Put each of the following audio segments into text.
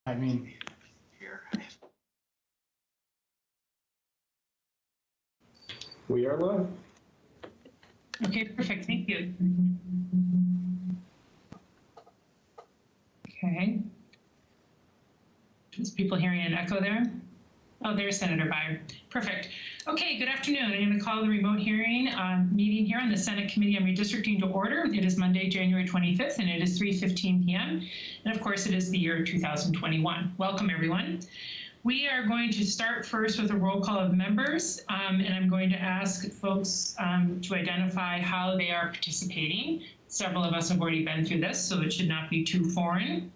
I mean, Here. We are live. Okay, perfect. Thank you. Okay. Is people hearing an echo there? Oh, there's Senator Byer. Perfect. Okay, good afternoon. I'm going to call the remote hearing meeting here on the Senate Committee on Redistricting to order. It is Monday, January 25th, and it is 3:15 p.m. And of course, it is the year 2021. Welcome, everyone. We are going to start first with a roll call of members, and I'm going to ask folks to identify how they are participating. Several of us have already been through this, so it should not be too foreign.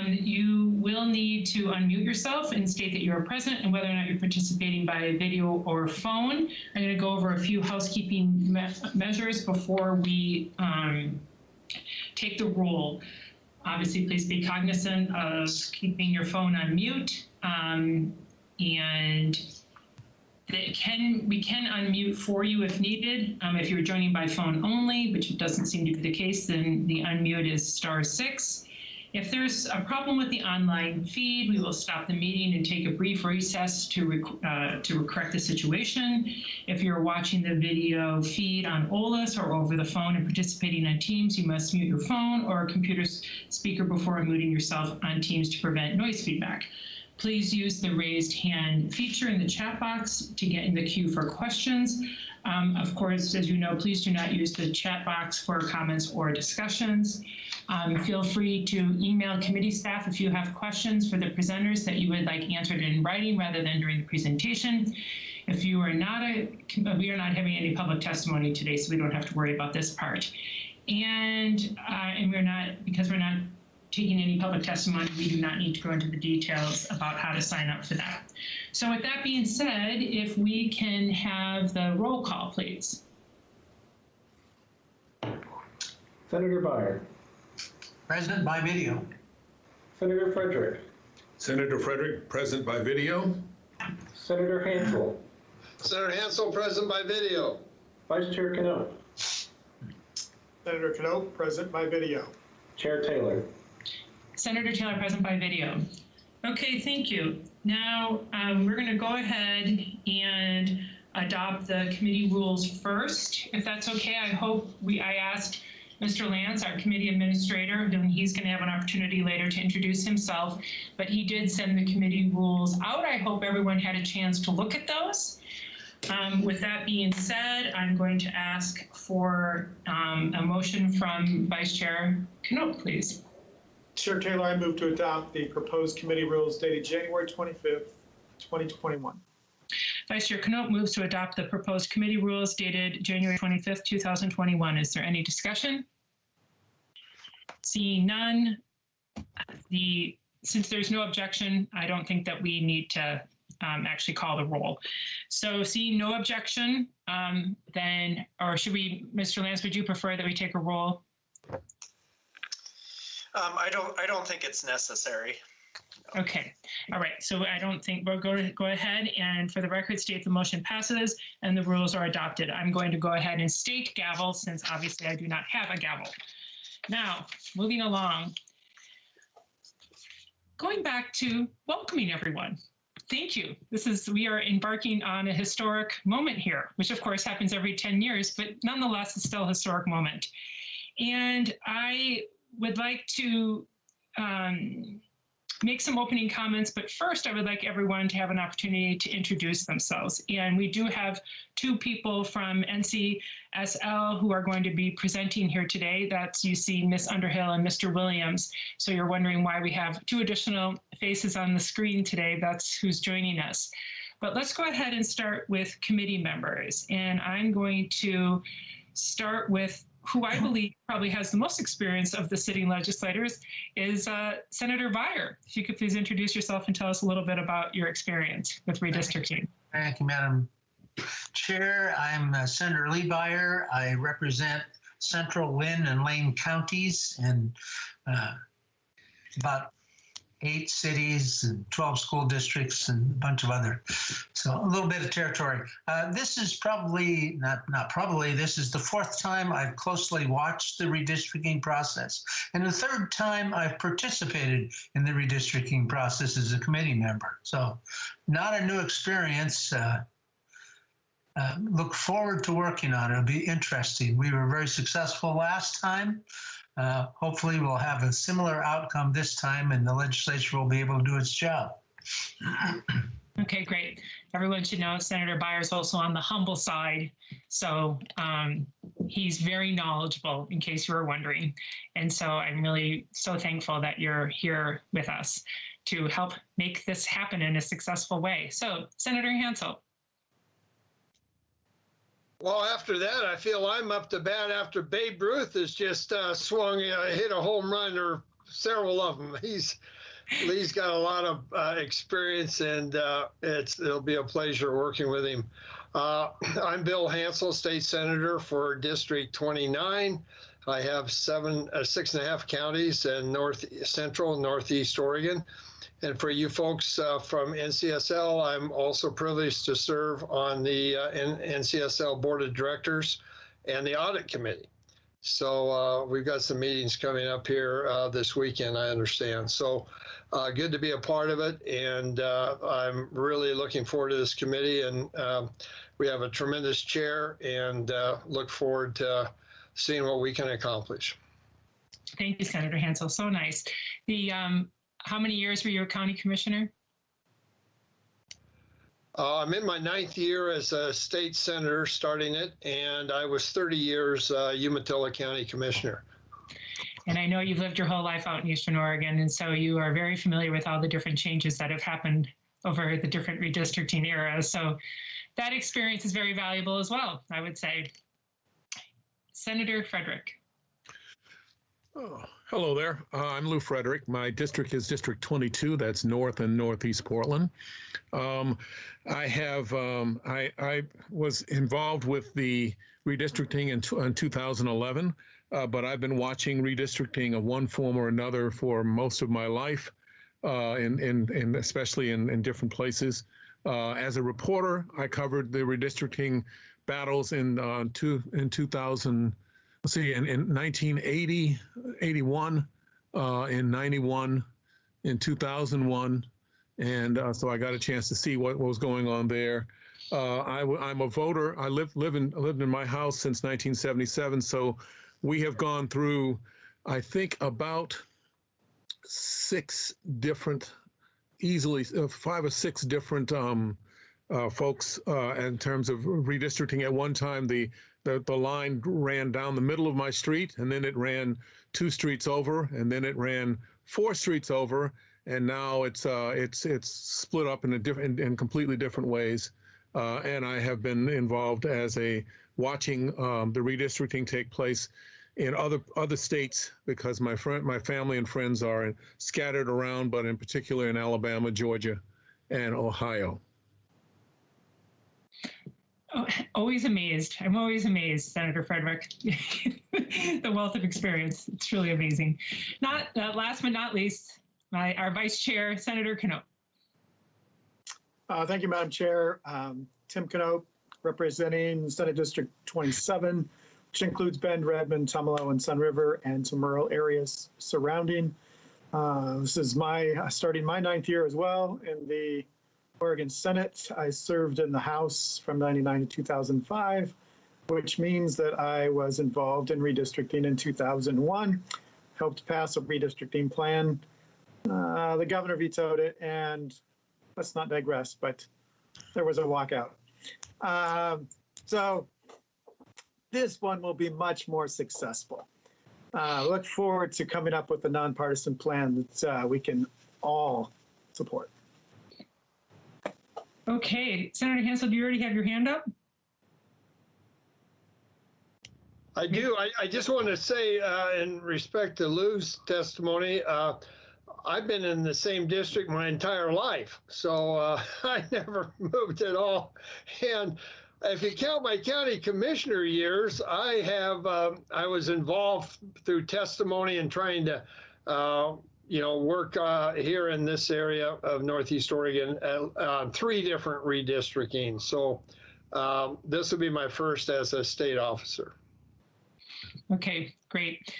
You will need to unmute yourself and state that you are present and whether or not you're participating by video or phone. I'm going to go over a few housekeeping measures before we take the roll. Obviously, please be cognizant of keeping your phone on mute. And we can unmute for you if needed. If you're joining by phone only, which it doesn't seem to be the case, then the unmute is *6. If there's a problem with the online feed, we will stop the meeting and take a brief recess to correct the situation. If you're watching the video feed on OLS or over the phone and participating on Teams, you must mute your phone or computer speaker before unmuting yourself on Teams to prevent noise feedback. Please use the raised hand feature in the chat box to get in the queue for questions. Of course, as you know, please do not use the chat box for comments or discussions. Feel free to email committee staff if you have questions for the presenters that you would like answered in writing rather than during the presentation. If you are not we are not having any public testimony today, so we don't have to worry about this part. And because we're not taking any public testimony, we do not need to go into the details about how to sign up for that. So with that being said, if we can have the roll call, please. Senator Byer. Present by video. Senator Frederick. Senator Frederick, present by video. Senator Hansel. Senator Hansel, present by video. Vice Chair Canoe. Senator Canoe, present by video. Chair Taylor. Senator Taylor, present by video. Okay, thank you. Now we're going to go ahead and adopt the committee rules first, if that's okay. I asked Mr. Lance, our committee administrator, and he's going to have an opportunity later to introduce himself, but he did send the committee rules out. I hope everyone had a chance to look at those. With that being said, I'm going to ask for a motion from Vice Chair Canoe, please. Chair Taylor, I move to adopt the proposed committee rules dated January 25th, 2021. Vice Chair Canoe moves to adopt the proposed committee rules dated January 25th, 2021. Is there any discussion? Seeing none, since there's no objection, I don't think that we need to actually call the roll. So seeing no objection, then, or should we, Mr. Lance, would you prefer that we take a roll? I don't think it's necessary. Okay, all right, so I don't think we're going to go ahead and for the record state the motion passes and the rules are adopted. I'm going to go ahead and state gavel since obviously I do not have a gavel. Now, moving along, going back to welcoming everyone. Thank you. We are embarking on a historic moment here, which of course happens every 10 years, but nonetheless, it's still a historic moment. And I would like to make some opening comments, but first I would like everyone to have an opportunity to introduce themselves. And we do have two people from NCSL who are going to be presenting here today. That's, you see, Ms. Underhill and Mr. Williams. So you're wondering why we have two additional faces on the screen today. That's who's joining us. But let's go ahead and start with committee members. And I'm going to start with who I believe probably has the most experience of the sitting legislators is Senator Byer. If you could please introduce yourself and tell us a little bit about your experience with redistricting. Thank you, Madam Chair. I'm Senator Lee Byer. I represent Central, Lynn, and Lane counties, and about 8 cities and 12 school districts and a bunch of other. So a little bit of territory. This is probably, not probably, this is the 4th time I've closely watched the redistricting process, and the 3rd time I've participated in the redistricting process as a committee member. So not a new experience. Look forward to working on it. It'll be interesting. We were very successful last time. Hopefully we'll have a similar outcome this time and the legislature will be able to do its job. Okay, great. Everyone should know Senator Byers also on the humble side. So he's very knowledgeable, in case you were wondering. And so I'm really so thankful that you're here with us to help make this happen in a successful way. So Senator Hansel. Well, after that, I feel I'm up to bat after Babe Ruth has just hit a home run, or several of them. Lee's got a lot of experience, and it'll be a pleasure working with him. I'm Bill Hansel, State Senator for District 29. I have 6.5 counties in North Central and Northeast Oregon. And for you folks from NCSL, I'm also privileged to serve on the NCSL Board of Directors and the Audit Committee. So we've got some meetings coming up here this weekend, I understand. So good to be a part of it, and I'm really looking forward to this committee. And we have a tremendous chair, and look forward to seeing what we can accomplish. Thank you, Senator Hansel. So nice. How many years were you a county commissioner? I'm in my 9th year as a state senator, starting it, and I was 30 years Umatilla County Commissioner. And I know you've lived your whole life out in Eastern Oregon, and so you are very familiar with all the different changes that have happened over the different redistricting eras. So that experience is very valuable as well, I would say. Senator Frederick. Oh, hello there. I'm Lou Frederick. My district is District 22. That's North and Northeast Portland. I was involved with the redistricting in 2011, but I've been watching redistricting of one form or another for most of my life, especially in different places. As a reporter, I covered the redistricting battles in 2000. Let's see, in 1980, 81, in 91, in 2001, and so I got a chance to see what was going on there. I'm a voter. I lived in my house since 1977, so we have gone through, I think, about 5 or 6 different folks in terms of redistricting. At one time, the line ran down the middle of my street, and then it ran 2 streets over, and then it ran 4 streets over, and now it's split up in completely different ways. And I have been involved as watching the redistricting take place in other states, because my family and friends are scattered around, but in particular in Alabama, Georgia, and Ohio. Oh, always amazed. I'm always amazed, Senator Frederick. The wealth of experience. It's truly amazing. Last but not least, our Vice Chair, Senator Knoop. Thank you, Madam Chair. Tim Knoop, representing Senate District 27, which includes Bend, Redmond, Tumalo, and Sun River, and some rural areas surrounding. This is starting my 9th year as well in the Oregon Senate. I served in the House from 99 to 2005, which means that I was involved in redistricting in 2001, helped pass a redistricting plan. The governor vetoed it, and let's not digress, but there was a walkout. So this one will be much more successful. Look forward to coming up with a nonpartisan plan that we can all support. Okay, Senator Hansel, do you already have your hand up? I do. I just want to say, in respect to Lou's testimony, I've been in the same district my entire life, so I never moved at all. And if you count my county commissioner years, I was involved through testimony and trying to, work here in this area of Northeast Oregon on 3 different redistricting. So this will be my first as a state officer. Okay, great.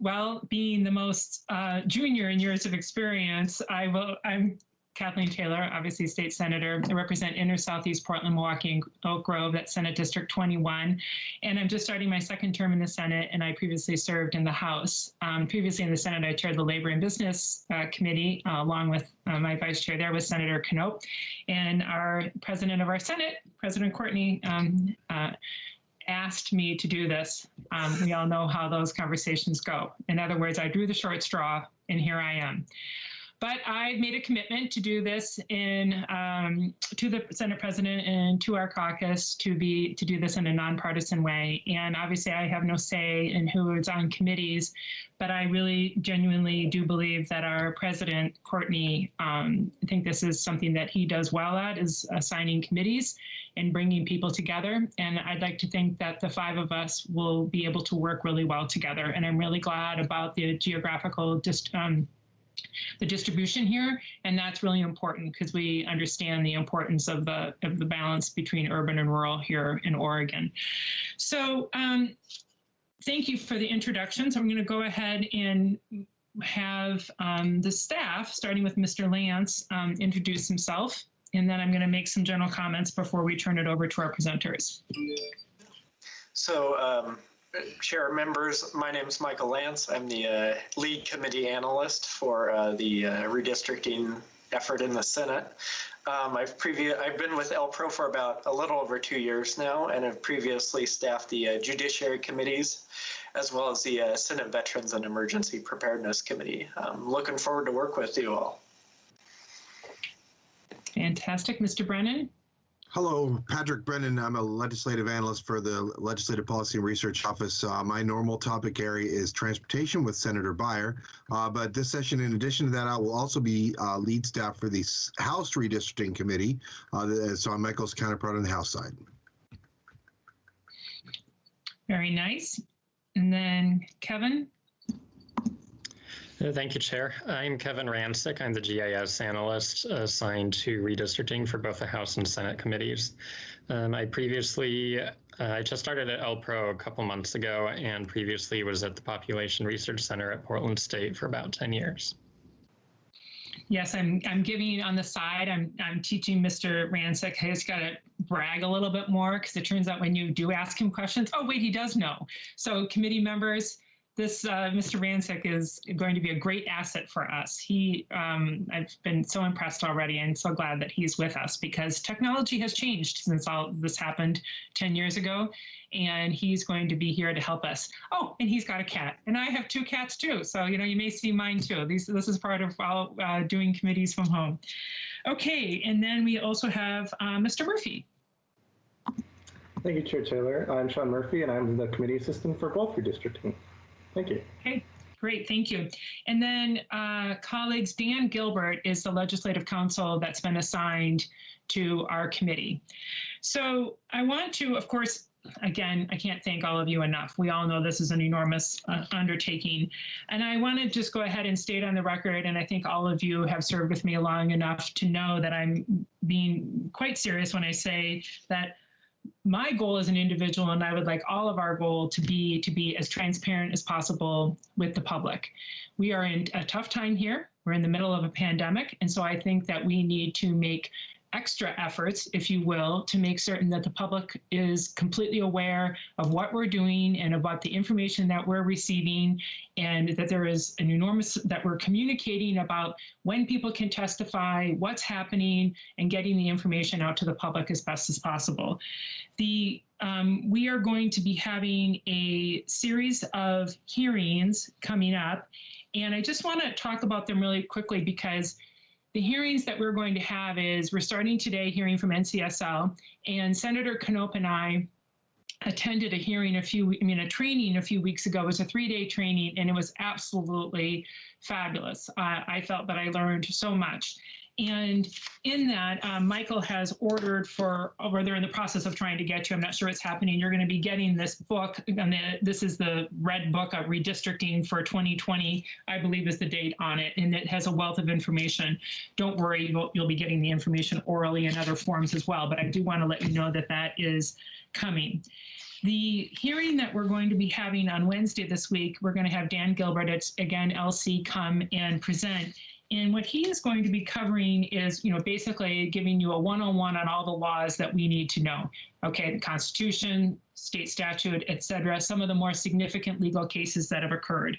Well, being the most junior in years of experience, I'm Kathleen Taylor, obviously state senator. I represent Inner Southeast Portland, Milwaukee, and Oak Grove, that's Senate District 21. And I'm just starting my 2nd term in the Senate, and I previously served in the House. Previously in the Senate, I chaired the Labor and Business Committee, along with my vice chair there was Senator Knoop. And our president of our Senate, President Courtney, asked me to do this. We all know how those conversations go. In other words, I drew the short straw, and here I am. But I made a commitment to do this to the Senate President and to our caucus to do this in a nonpartisan way. And obviously, I have no say in who is on committees, but I really genuinely do believe that our President, Courtney, I think this is something that he does well at, is assigning committees and bringing people together. And I'd like to think that the 5 of us will be able to work really well together. And I'm really glad about the geographical the distribution here, and that's really important because we understand the importance of the balance between urban and rural here in Oregon. So thank you for the introduction. So I'm going to go ahead and have the staff, starting with Mr. Lance, introduce himself, and then I'm going to make some general comments before we turn it over to our presenters. So Chair, members, my name is Michael Lance. I'm the lead committee analyst for the redistricting effort in the Senate. I've been with LPRO for about a little over 2 years now, and have previously staffed the Judiciary Committees, as well as the Senate Veterans and Emergency Preparedness Committee. I'm looking forward to work with you all. Fantastic. Mr. Brennan? Hello, Patrick Brennan. I'm a legislative analyst for the Legislative Policy and Research Office. My normal topic area is transportation with Senator Beyer. But this session, in addition to that, I will also be lead staff for the House Redistricting Committee. So I'm Michael's counterpart on the House side. Very nice. And then Kevin? Thank you, Chair. I'm Kevin Rancic. I'm the GIS analyst assigned to redistricting for both the House and Senate committees. I just started at LPRO a couple months ago, and previously was at the Population Research Center at Portland State for about 10 years. Yes, I'm giving on the side. I'm teaching Mr. Rancic. I just got to brag a little bit more, because it turns out when you do ask him questions, oh wait, he does know. So committee members, this Mr. Rancic is going to be a great asset for us. I've been so impressed already, and so glad that he's with us, because technology has changed since all this happened 10 years ago, and he's going to be here to help us. Oh, and he's got a cat, and I have 2 cats too. So, you may see mine too. This is part of doing committees from home. Okay, and then we also have Mr. Murphy. Thank you, Chair Taylor. I'm Sean Murphy, and I'm the committee assistant for both redistricting. Thank you. Okay, great, thank you. And then colleagues, Dan Gilbert is the legislative counsel that's been assigned to our committee. So I want to, of course, again, I can't thank all of you enough. We all know this is an enormous undertaking. And I want to just go ahead and state on the record, and I think all of you have served with me long enough to know that I'm being quite serious when I say that my goal as an individual, and I would like all of our goal to be as transparent as possible with the public. We are in a tough time here. We're in the middle of a pandemic. And so I think that we need to make extra efforts, if you will, to make certain that the public is completely aware of what we're doing and about the information that we're receiving, and that there is an enormous, that we're communicating about when people can testify, what's happening, and getting the information out to the public as best as possible. We are going to be having a series of hearings coming up, and I just want to talk about them really quickly, because the hearings that we're going to have is, we're starting today hearing from NCSL, and Senator Knoop and I attended a hearing a training a few weeks ago. It was a 3-day training, and it was absolutely fabulous. I felt that I learned so much. And in that, Michael has ordered for, or they're in the process of trying to get you, I'm not sure it's happening, you're going to be getting this book, and this is the red book of Redistricting for 2020, I believe is the date on it, and it has a wealth of information. Don't worry, you'll be getting the information orally in other forms as well, but I do want to let you know that that is coming. The hearing that we're going to be having on Wednesday this week, we're going to have Dan Gilbert, it's again LC, come and present. And what he is going to be covering is, basically giving you a one-on-one on all the laws that we need to know. Okay, the Constitution, state statute, et cetera, some of the more significant legal cases that have occurred.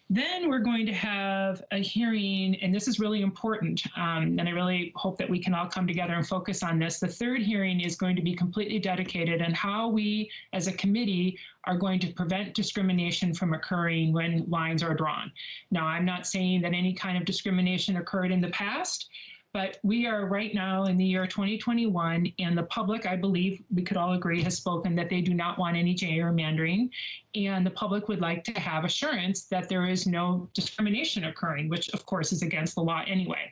Then we're going to have a hearing, and this is really important, and I really hope that we can all come together and focus on this. The third hearing is going to be completely dedicated on how we, as a committee, are going to prevent discrimination from occurring when lines are drawn. Now, I'm not saying that any kind of discrimination occurred in the past, but we are right now in the year 2021, and the public, I believe we could all agree, has spoken that they do not want any gerrymandering, and the public would like to have assurance that there is no discrimination occurring, which of course is against the law anyway.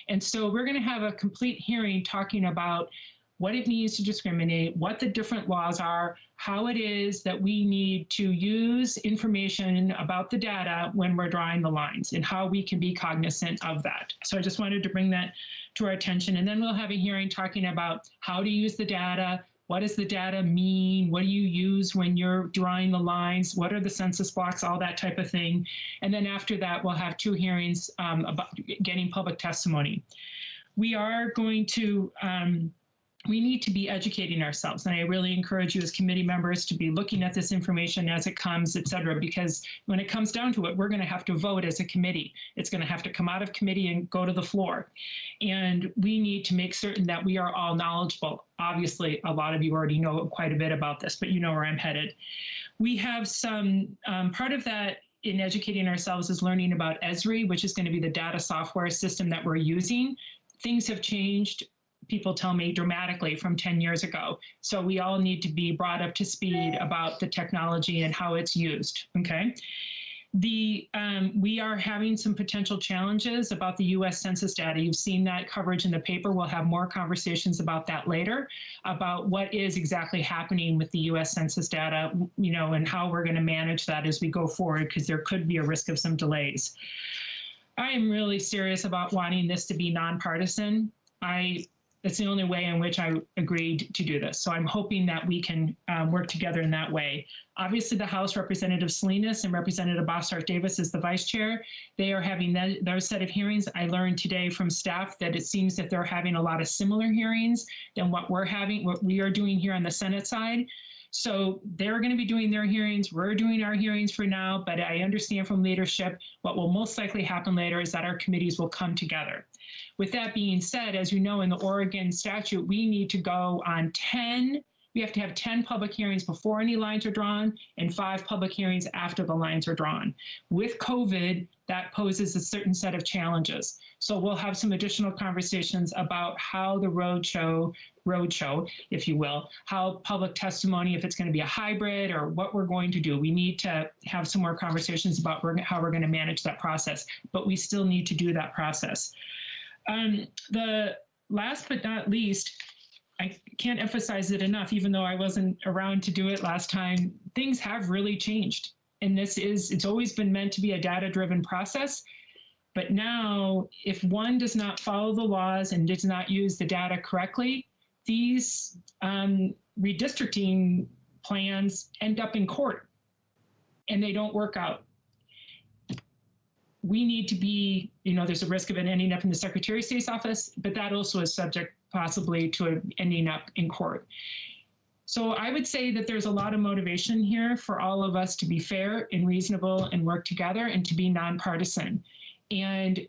And so we're going to have a complete hearing talking about what it means to discriminate, what the different laws are, how it is that we need to use information about the data when we're drawing the lines, and how we can be cognizant of that. So I just wanted to bring that to our attention. And then we'll have a hearing talking about how to use the data, what does the data mean, what do you use when you're drawing the lines, what are the census blocks, all that type of thing. And then after that, we'll have two hearings about getting public testimony. We are going to we need to be educating ourselves. And I really encourage you as committee members to be looking at this information as it comes, et cetera, because when it comes down to it, we're going to have to vote as a committee. It's going to have to come out of committee and go to the floor. And we need to make certain that we are all knowledgeable. Obviously, a lot of you already know quite a bit about this, but you know where I'm headed. We have some, part of that in educating ourselves is learning about ESRI, which is going to be the data software system that we're using. Things have changed, people tell me, dramatically from 10 years ago. So we all need to be brought up to speed about the technology and how it's used, okay? We are having some potential challenges about the US Census data. You've seen that coverage in the paper. We'll have more conversations about that later, about what is exactly happening with the US Census data, and how we're going to manage that as we go forward, because there could be a risk of some delays. I am really serious about wanting this to be nonpartisan. It's the only way in which I agreed to do this. So I'm hoping that we can work together in that way. Obviously, the House, Representative Salinas and Representative Bossart-Davis is the vice chair. They are having their set of hearings. I learned today from staff that it seems that they're having a lot of similar hearings than what we are doing here on the Senate side. So they're going to be doing their hearings. We're doing our hearings for now, but I understand from leadership what will most likely happen later is that our committees will come together. With that being said, as you know, in the Oregon statute, we need to go on 10. We have to have 10 public hearings before any lines are drawn and 5 public hearings after the lines are drawn. With COVID, that poses a certain set of challenges. So we'll have some additional conversations about how the roadshow, if you will, how public testimony, if it's going to be a hybrid or what we're going to do. We need to have some more conversations about how we're going to manage that process, but we still need to do that process. The last but not least, I can't emphasize it enough, even though I wasn't around to do it last time, things have really changed. And it's always been meant to be a data-driven process. But now, if one does not follow the laws and does not use the data correctly, these redistricting plans end up in court and they don't work out. We need to be, there's a risk of it ending up in the Secretary of State's office, but that also is subject possibly to ending up in court. So I would say that there's a lot of motivation here for all of us to be fair and reasonable and work together and to be nonpartisan. And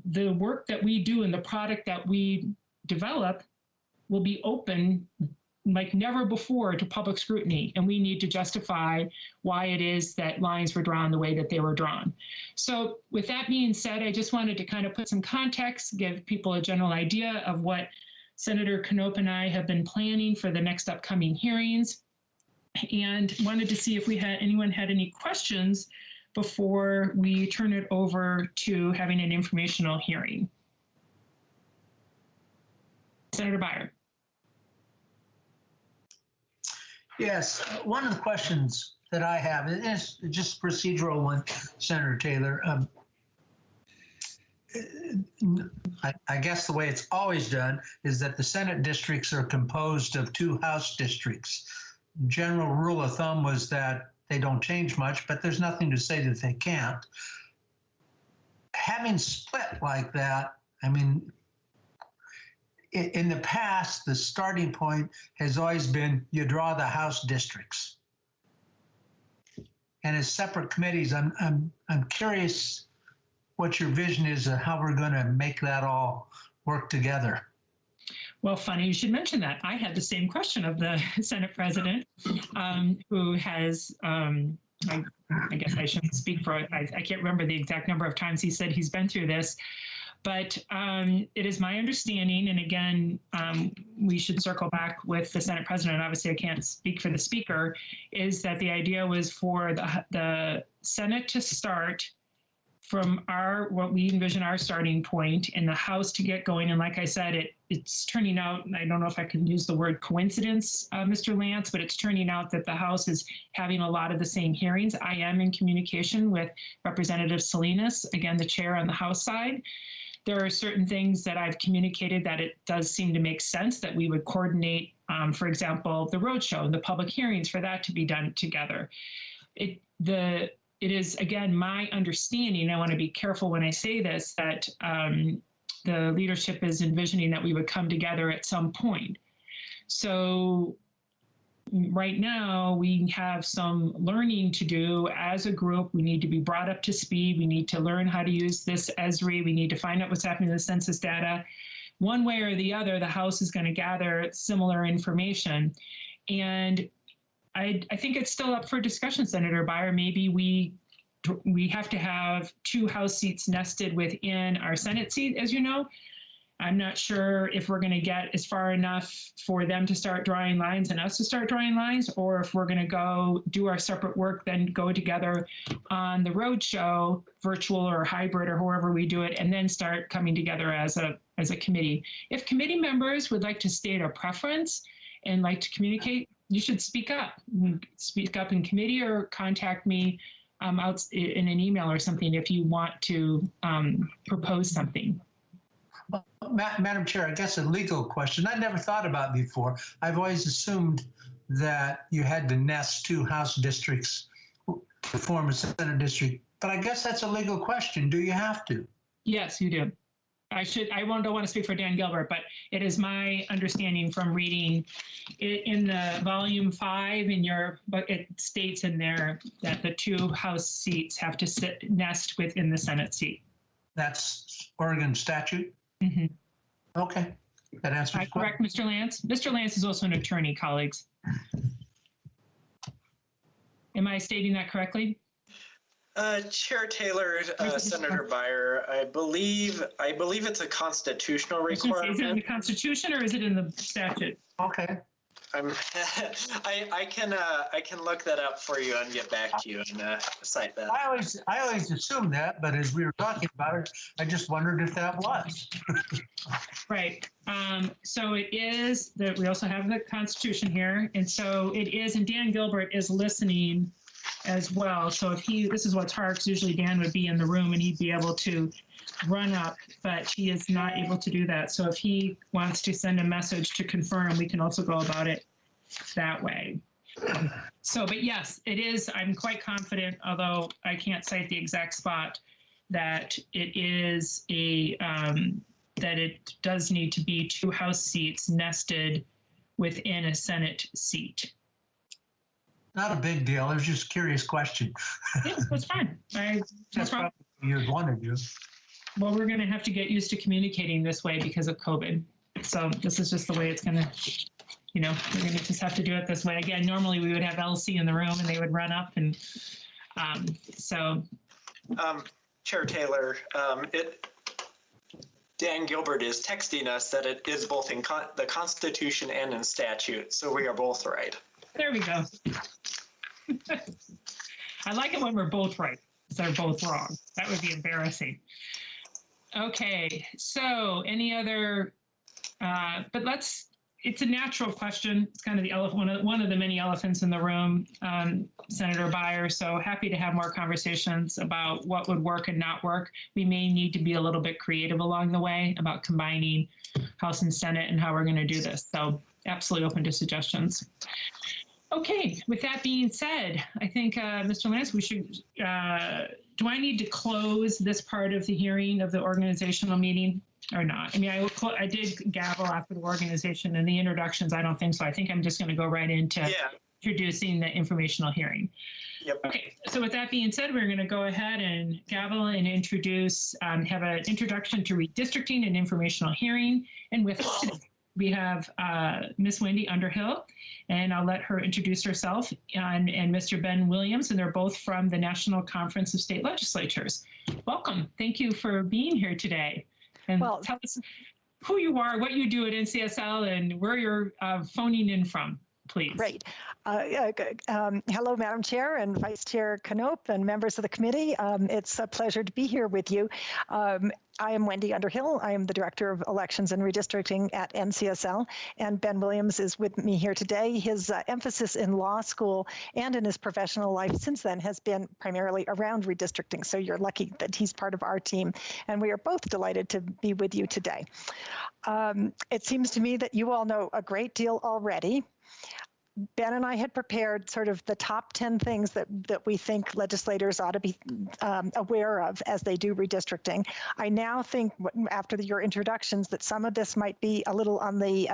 the work that we do and the product that we develop will be open like never before to public scrutiny, and we need to justify why it is that lines were drawn the way that they were drawn. So with that being said, I just wanted to kind of put some context, give people a general idea of what Senator Knoop and I have been planning for the next upcoming hearings, and wanted to see if anyone had any questions before we turn it over to having an informational hearing. Senator Byer. Yes, one of the questions that I have is just a procedural one, Senator Taylor. I guess the way it's always done is that the Senate districts are composed of 2 House districts. General rule of thumb was that they don't change much, but there's nothing to say that they can't. Having split like that, I mean, in the past, the starting point has always been you draw the House districts. And as separate committees, I'm curious what your vision is of how we're going to make that all work together. Well, funny you should mention that. I had the same question of the Senate President, who has, I guess I shouldn't speak for it. I can't remember the exact number of times he said he's been through this. But it is my understanding, and again, we should circle back with the Senate President. Obviously, I can't speak for the Speaker, is that the idea was for the Senate to start from what we envision our starting point, and the House to get going. And like I said, it's turning out, I don't know if I can use the word coincidence, Mr. Lance, but it's turning out that the House is having a lot of the same hearings. I am in communication with Representative Salinas, again, the chair on the House side. There are certain things that I've communicated that it does seem to make sense that we would coordinate, for example, the roadshow, the public hearings, for that to be done together. It is, again, my understanding, I want to be careful when I say this, that the leadership is envisioning that we would come together at some point. So right now, we have some learning to do as a group. We need to be brought up to speed. We need to learn how to use this ESRI. We need to find out what's happening to the census data. One way or the other, the House is going to gather similar information. And I think it's still up for discussion, Senator Byer. Maybe we have to have 2 House seats nested within our Senate seat, as you know. I'm not sure if we're going to get as far enough for them to start drawing lines and us to start drawing lines, or if we're going to go do our separate work, then go together on the roadshow, virtual or hybrid or however we do it, and then start coming together as a committee. If committee members would like to state a preference and like to communicate, you should speak up. Speak up in committee or contact me out in an email or something if you want to propose something. Well, Madam Chair, I guess a legal question I never thought about before. I've always assumed that you had to nest 2 House districts to form a Senate district, but I guess that's a legal question. Do you have to? Yes, you do. I don't want to speak for Dan Gilbert, but it is my understanding from reading it in the volume 5 but it states in there that the 2 House seats have to nest within the Senate seat. That's Oregon statute? Mm-hmm. Okay, that answers. I correct, Mr. Lance? Mr. Lance is also an attorney, colleagues. Am I stating that correctly? Chair Taylor, Senator Byer, I believe it's a constitutional requirement. Is it in the Constitution or is it in the statute? Okay. I can look that up for you and get back to you and cite that. I always assumed that, but as we were talking about it, I just wondered if that was. Right. So it is that we also have the Constitution here, and so it is, and Dan Gilbert is listening as well. So if this is what's hard, because usually Dan would be in the room and he'd be able to run up, but he is not able to do that. So if he wants to send a message to confirm, we can also go about it that way. So, but yes, it is, I'm quite confident, although I can't cite the exact spot, that it is that it does need to be 2 House seats nested within a Senate seat. Not a big deal. It was just a curious question. Yes, that's fine. That's probably you'd want to do. Well, we're going to have to get used to communicating this way because of COVID. So this is just the way it's going to, we're going to just have to do it this way. Again, normally we would have LC in the room and they would run up and so. Chair Taylor, Dan Gilbert is texting us that it is both in the Constitution and in statute. So we are both right. There we go. I like it when we're both right. They're both wrong. That would be embarrassing. Okay, so any other But it's a natural question. It's kind of the one of the many elephants in the room, Senator Beyer. So happy to have more conversations about what would work and not work. We may need to be a little bit creative along the way about combining House and Senate and how we're going to do this. So absolutely open to suggestions. Okay, with that being said, I think, Mr. Lance, we should, do I need to close this part of the hearing of the organizational meeting or not? I mean, I did gavel after the organization and the introductions. I don't think so. I think I'm just going to go right into introducing the informational hearing. Yep. Okay, so with that being said, we're going to go ahead and gavel and introduce, have an introduction to redistricting and informational hearing. And with us today, we have Miss Wendy Underhill, and I'll let her introduce herself, and Mr. Ben Williams, and they're both from the National Conference of State Legislatures. Welcome. Thank you for being here today. And tell us who you are, what you do at NCSL, and where you're phoning in from, please. Great. Hello, Madam Chair and Vice Chair Knoop and members of the committee. It's a pleasure to be here with you. I am Wendy Underhill. I am the Director of Elections and Redistricting at NCSL, and Ben Williams is with me here today. His emphasis in law school and in his professional life since then has been primarily around redistricting, so you're lucky that he's part of our team, and we are both delighted to be with you today. It seems to me that you all know a great deal already. Ben and I had prepared sort of the top 10 things that we think legislators ought to be aware of as they do redistricting. I now think, after your introductions, that some of this might be a little on the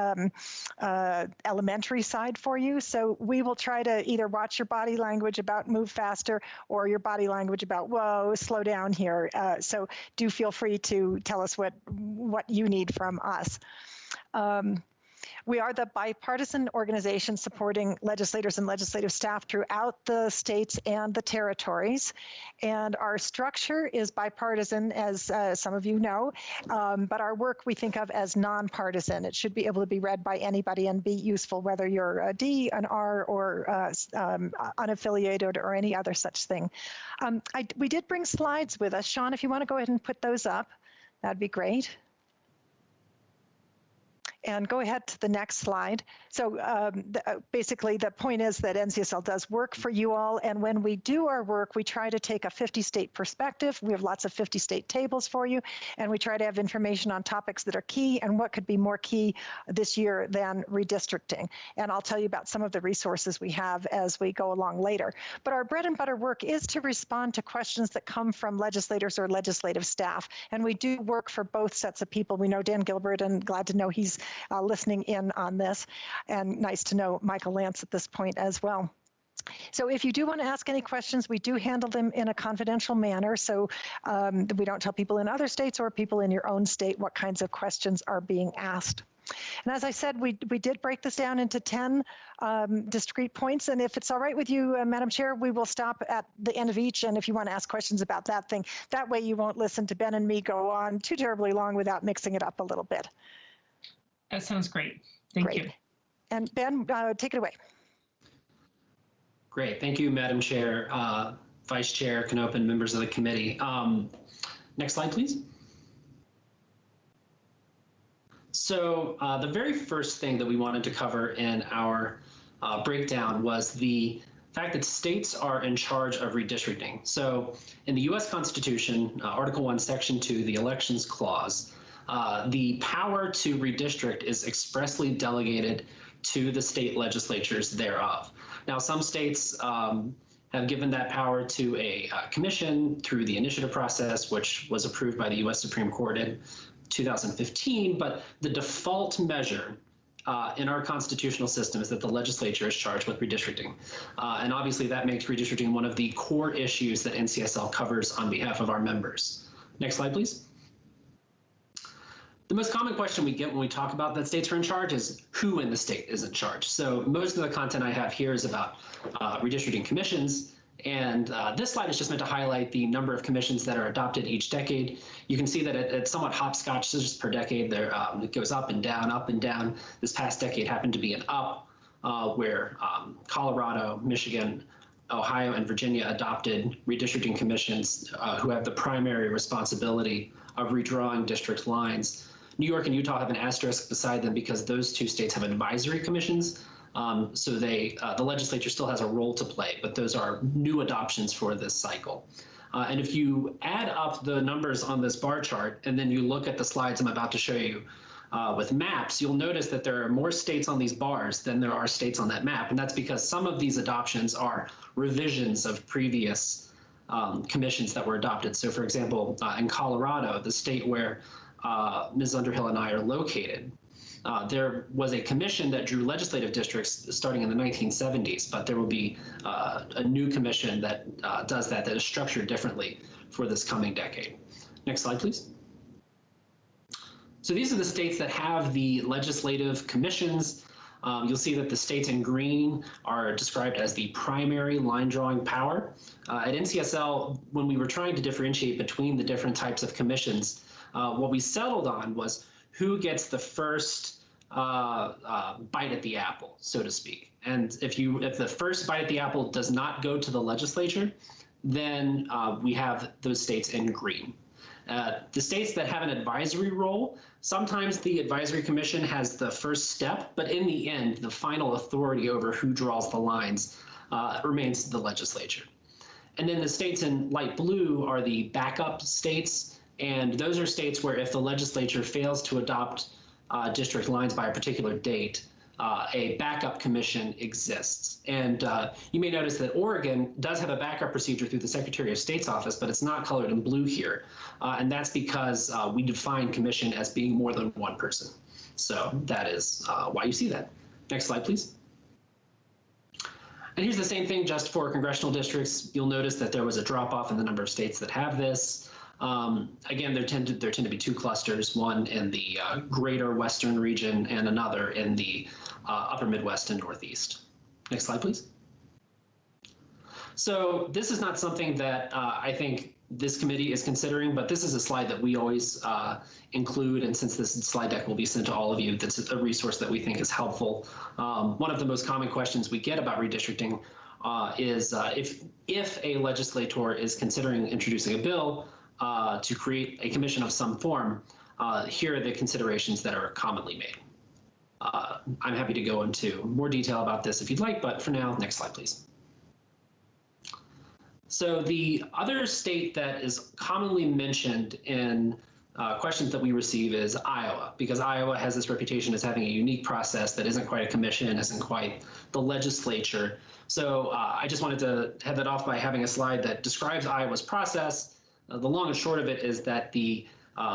elementary side for you. So we will try to either watch your body language about move faster or your body language about, whoa, slow down here. So do feel free to tell us what you need from us. We are the bipartisan organization supporting legislators and legislative staff throughout the states and the territories. And our structure is bipartisan, as some of you know, but our work we think of as nonpartisan. It should be able to be read by anybody and be useful, whether you're a D, an R, or unaffiliated or any other such thing. We did bring slides with us. Sean, if you want to go ahead and put those up, that'd be great. And go ahead to the next slide. So basically the point is that NCSL does work for you all, and when we do our work, we try to take a 50-state perspective. We have lots of 50-state tables for you, and we try to have information on topics that are key and what could be more key this year than redistricting. And I'll tell you about some of the resources we have as we go along later. But our bread and butter work is to respond to questions that come from legislators or legislative staff, and we do work for both sets of people. We know Dan Gilbert, and glad to know he's listening in on this, and nice to know Michael Lance at this point as well. So if you do want to ask any questions, we do handle them in a confidential manner, so we don't tell people in other states or people in your own state what kinds of questions are being asked. And as I said, we did break this down into 10 discrete points, and if it's all right with you, Madam Chair, we will stop at the end of each, and if you want to ask questions about that thing, that way you won't listen to Ben and me go on too terribly long without mixing it up a little bit. That sounds great. Thank you. And Ben, take it away. Great. Thank you, Madam Chair, Vice Chair Knoop, and members of the committee. Next slide, please. So the very first thing that we wanted to cover in our breakdown was the fact that states are in charge of redistricting. So in the U.S. Constitution, Article 1, Section 2, the Elections Clause, the power to redistrict is expressly delegated to the state legislatures thereof. Now, some states have given that power to a commission through the initiative process, which was approved by the U.S. Supreme Court in 2015, but the default measure in our constitutional system is that the legislature is charged with redistricting. And obviously that makes redistricting one of the core issues that NCSL covers on behalf of our members. Next slide, please. The most common question we get when we talk about that states are in charge is who in the state is in charge. So most of the content I have here is about redistricting commissions. And this slide is just meant to highlight the number of commissions that are adopted each decade. You can see that it's somewhat hopscotch per decade. There, it goes up and down, up and down. This past decade happened to be an up, where Colorado, Michigan, Ohio, and Virginia adopted redistricting commissions who have the primary responsibility of redrawing district lines. New York and Utah have an asterisk beside them because those two states have advisory commissions. So the legislature still has a role to play, but those are new adoptions for this cycle. And if you add up the numbers on this bar chart and then you look at the slides I'm about to show you with maps, you'll notice that there are more states on these bars than there are states on that map. And that's because some of these adoptions are revisions of previous commissions that were adopted. So for example, in Colorado, the state where Ms. Underhill and I are located, there was a commission that drew legislative districts starting in the 1970s, but there will be a new commission that does that is structured differently for this coming decade. Next slide, please. So these are the states that have the legislative commissions. You'll see that the states in green are described as the primary line drawing power. At NCSL, when we were trying to differentiate between the different types of commissions, what we settled on was who gets the first bite at the apple, so to speak. And if the first bite at the apple does not go to the legislature, then we have those states in green. The states that have an advisory role, sometimes the advisory commission has the first step, but in the end, the final authority over who draws the lines remains the legislature. And then the states in light blue are the backup states. And those are states where if the legislature fails to adopt district lines by a particular date, a backup commission exists. And you may notice that Oregon does have a backup procedure through the Secretary of State's office, but it's not colored in blue here. And that's because we define commission as being more than one person. So that is why you see that. Next slide, please. And here's the same thing just for congressional districts. You'll notice that there was a drop off in the number of states that have this. Again, there tend to be two clusters, one in the greater Western region and another in the upper Midwest and Northeast. Next slide, please. So this is not something that I think this committee is considering, but this is a slide that we always include. And since this slide deck will be sent to all of you, that's a resource that we think is helpful. One of the most common questions we get about redistricting is if a legislator is considering introducing a bill, to create a commission of some form, here are the considerations that are commonly made. I'm happy to go into more detail about this if you'd like, but for now, next slide, please. So the other state that is commonly mentioned in questions that we receive is Iowa, because Iowa has this reputation as having a unique process that isn't quite a commission, isn't quite the legislature. So I just wanted to head that off by having a slide that describes Iowa's process. The long and short of it is that the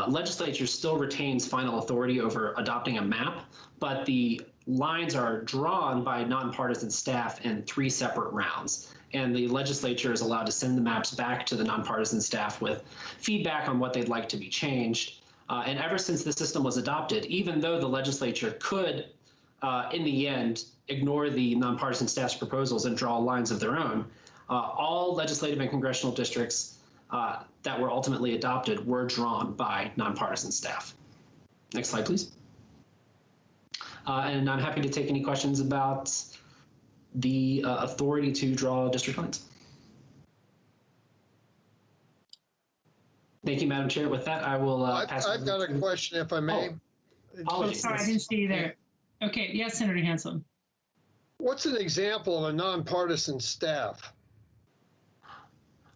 legislature still retains final authority over adopting a map, but the lines are drawn by nonpartisan staff in 3 separate rounds. And the legislature is allowed to send the maps back to the nonpartisan staff with feedback on what they'd like to be changed. And ever since the system was adopted, even though the legislature could, in the end, ignore the nonpartisan staff's proposals and draw lines of their own, all legislative and congressional districts that were ultimately adopted were drawn by nonpartisan staff. Next slide, please. And I'm happy to take any questions about the authority to draw district lines. Thank you, Madam Chair. With that, I will pass. I've got a question, if I may. Oh, sorry, I didn't see you there. Okay, yes, Senator Hansel. What's an example of a nonpartisan staff?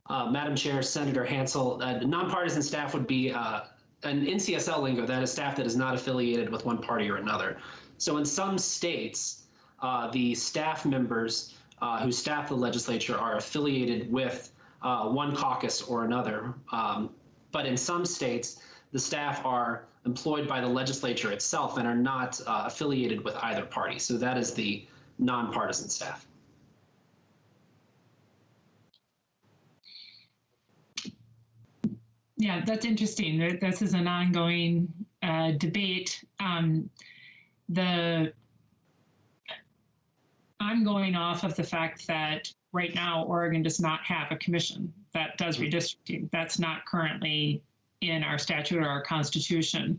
Madam Chair, Senator Hansel, nonpartisan staff would be an NCSL lingo, that is staff that is not affiliated with one party or another. So in some states, the staff members who staff the legislature are affiliated with one caucus or another. But in some states, the staff are employed by the legislature itself and are not affiliated with either party. So that is the nonpartisan staff. Yeah, that's interesting. This is an ongoing debate. I'm going off of the fact that right now Oregon does not have a commission that does redistricting. That's not currently in our statute or our constitution.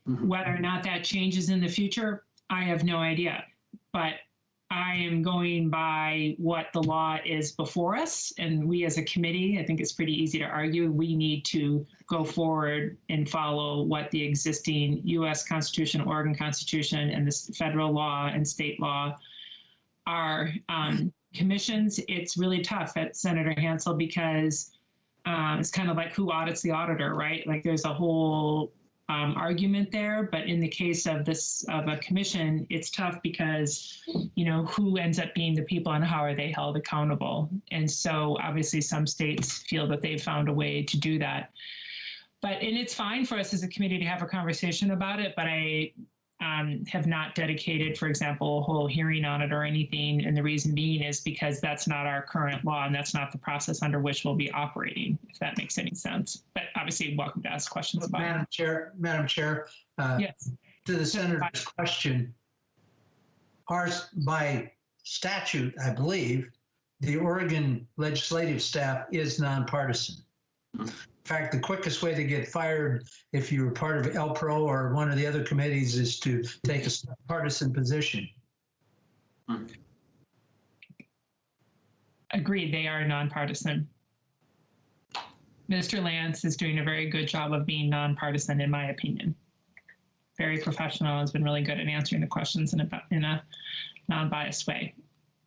Whether or not that changes in the future, I have no idea. But I am going by what the law is before us, and we as a committee, I think it's pretty easy to argue, we need to go forward and follow what the existing U.S. Constitution, Oregon Constitution, and the federal law and state law are. Commissions, it's really tough at Senator Hansel because it's kind of like who audits the auditor, right? Like there's a whole argument there, but in the case of a commission, it's tough because, you know, who ends up being the people and how are they held accountable? And so obviously some states feel that they've found a way to do that. And it's fine for us as a committee to have a conversation about it, but I have not dedicated, for example, a whole hearing on it or anything. And the reason being is because that's not our current law and that's not the process under which we'll be operating, if that makes any sense. But obviously, welcome to ask questions about it. Madam Chair, yes. To the senator's question, by statute, I believe, the Oregon legislative staff is nonpartisan. In fact, the quickest way to get fired if you were part of LPRO or one of the other committees is to take a partisan position. Agreed, they are nonpartisan. Mr. Lance is doing a very good job of being nonpartisan, in my opinion. Very professional, has been really good at answering the questions in a non-biased way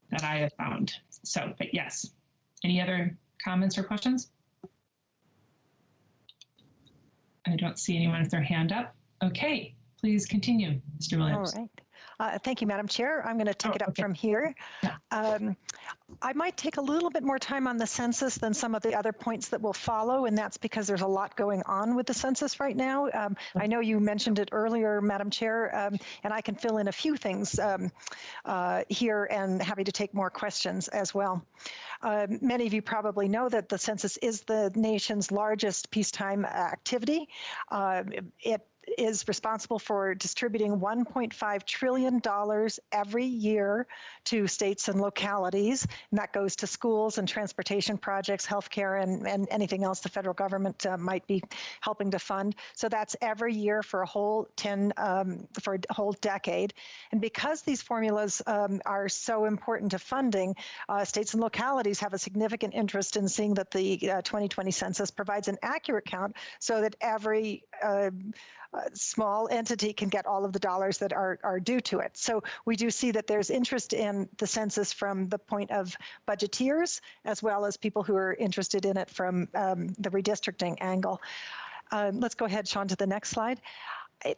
that I have found. So, but yes. Any other comments or questions? I don't see anyone with their hand up. Okay, please continue, Mr. Williams. All right. Thank you, Madam Chair. I'm going to take it up from here. Yeah. I might take a little bit more time on the census than some of the other points that will follow, and that's because there's a lot going on with the census right now. I know you mentioned it earlier, Madam Chair, and I can fill in a few things here and happy to take more questions as well. Many of you probably know that the census is the nation's largest peacetime activity. It is responsible for distributing $1.5 trillion every year to states and localities, and that goes to schools and transportation projects, healthcare, and anything else the federal government might be helping to fund. So that's every year for a whole decade. And because these formulas are so important to funding, states and localities have a significant interest in seeing that the 2020 census provides an accurate count so that every small entity can get all of the dollars that are due to it. So we do see that there's interest in the census from the point of budgeteers, as well as people who are interested in it from the redistricting angle. Let's go ahead, Sean, to the next slide.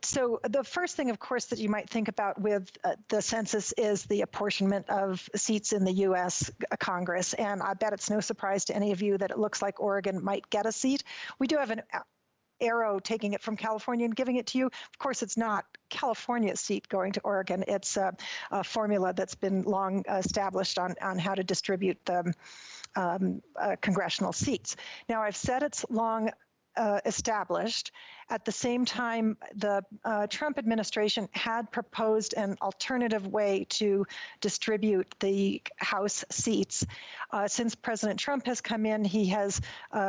So the first thing, of course, that you might think about with the census is the apportionment of seats in the U.S. Congress. And I bet it's no surprise to any of you that it looks like Oregon might get a seat. We do have an arrow taking it from California and giving it to you. Of course, it's not California's seat going to Oregon. It's a formula that's been long established on how to distribute the congressional seats. Now, I've said it's long established. At the same time, the Trump administration had proposed an alternative way to distribute the House seats. Since President Trump has come in, he has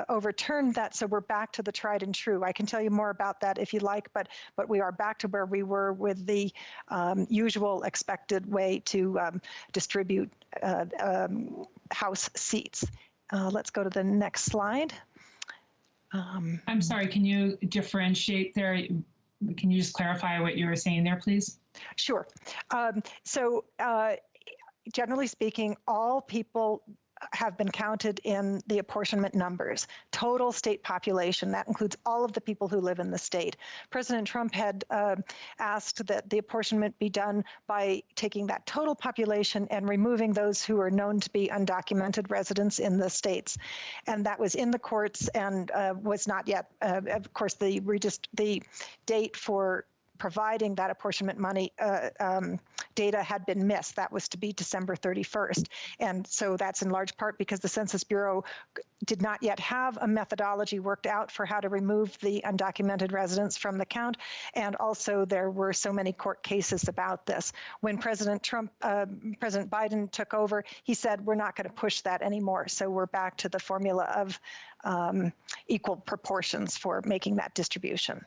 overturned that, so we're back to the tried and true. I can tell you more about that if you like, but we are back to where we were with the usual expected way to distribute House seats. Let's go to the next slide. I'm sorry, can you differentiate there? Can you just clarify what you were saying there, please? Sure. So generally speaking, all people have been counted in the apportionment numbers. Total state population, that includes all of the people who live in the state. President Trump had asked that the apportionment be done by taking that total population and removing those who are known to be undocumented residents in the states. And that was in the courts and was not yet, of course, the date for providing that apportionment money data had been missed. That was to be December 31st. And so that's in large part because the Census Bureau did not yet have a methodology worked out for how to remove the undocumented residents from the count. And also there were so many court cases about this. When President Biden took over, he said, we're not going to push that anymore. So we're back to the formula of equal proportions for making that distribution.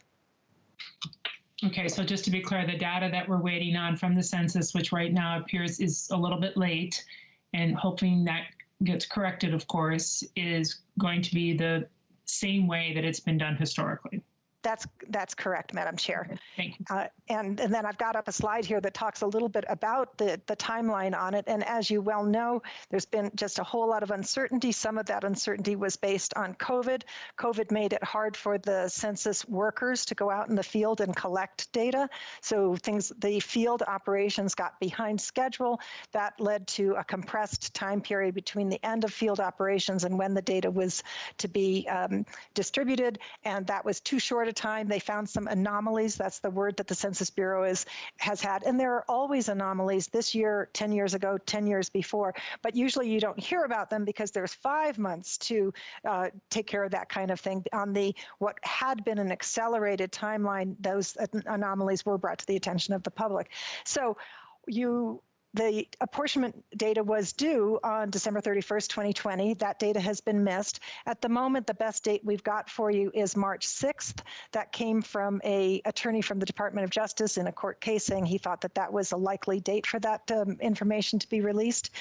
Okay, so just to be clear, the data that we're waiting on from the census, which right now appears is a little bit late, and hoping that gets corrected, of course, is going to be the same way that it's been done historically. That's correct, Madam Chair. Thank you. And then I've got up a slide here that talks a little bit about the timeline on it. And as you well know, there's been just a whole lot of uncertainty. Some of that uncertainty was based on COVID. COVID made it hard for the census workers to go out in the field and collect data. So the field operations got behind schedule. That led to a compressed time period between the end of field operations and when the data was to be distributed. And that was too short a time. They found some anomalies. That's the word that the Census Bureau has had. And there are always anomalies this year, 10 years ago, 10 years before, but usually you don't hear about them because there's 5 months to take care of that kind of thing. On what had been an accelerated timeline, those anomalies were brought to the attention of the public. So the apportionment data was due on December 31st, 2020. That data has been missed. At the moment, the best date we've got for you is March 6th. That came from an attorney from the Department of Justice in a court case saying he thought that was a likely date for that information to be released.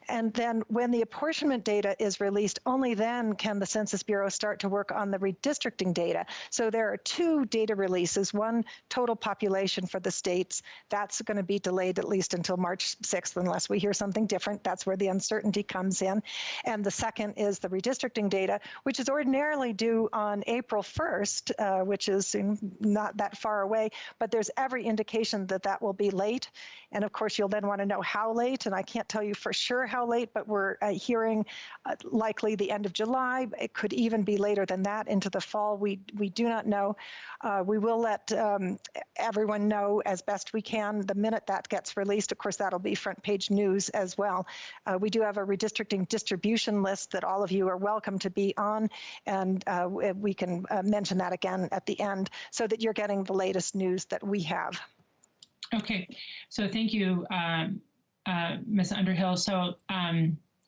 And then when the apportionment data is released, only then can the Census Bureau start to work on the redistricting data. So there are 2 data releases, one total population for the states. That's going to be delayed at least until March 6th, unless we hear something different. That's where the uncertainty comes in. And the second is the redistricting data, which is ordinarily due on April 1st, which is not that far away, but there's every indication that that will be late. And of course, you'll then want to know how late, and I can't tell you for sure how late, but we're hearing likely the end of July. It could even be later than that, into the fall. We do not know. We will let everyone know as best we can the minute that gets released. Of course, that'll be front page news as well. We do have a redistricting distribution list that all of you are welcome to be on, and we can mention that again at the end so that you're getting the latest news that we have. Okay, so thank you, Ms. Underhill. So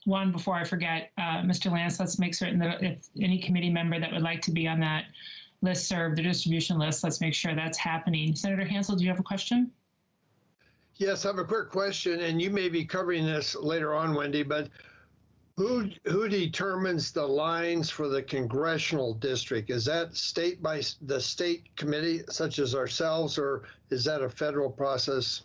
one, before I forget, Mr. Lance, let's make certain that if any committee member that would like to be on that listserv, the distribution list, let's make sure that's happening. Senator Hansel, do you have a question? Yes, I have a quick question, and you may be covering this later on, Wendy, but who determines the lines for the congressional district? Is that state by the state committee, such as ourselves, or is that a federal process?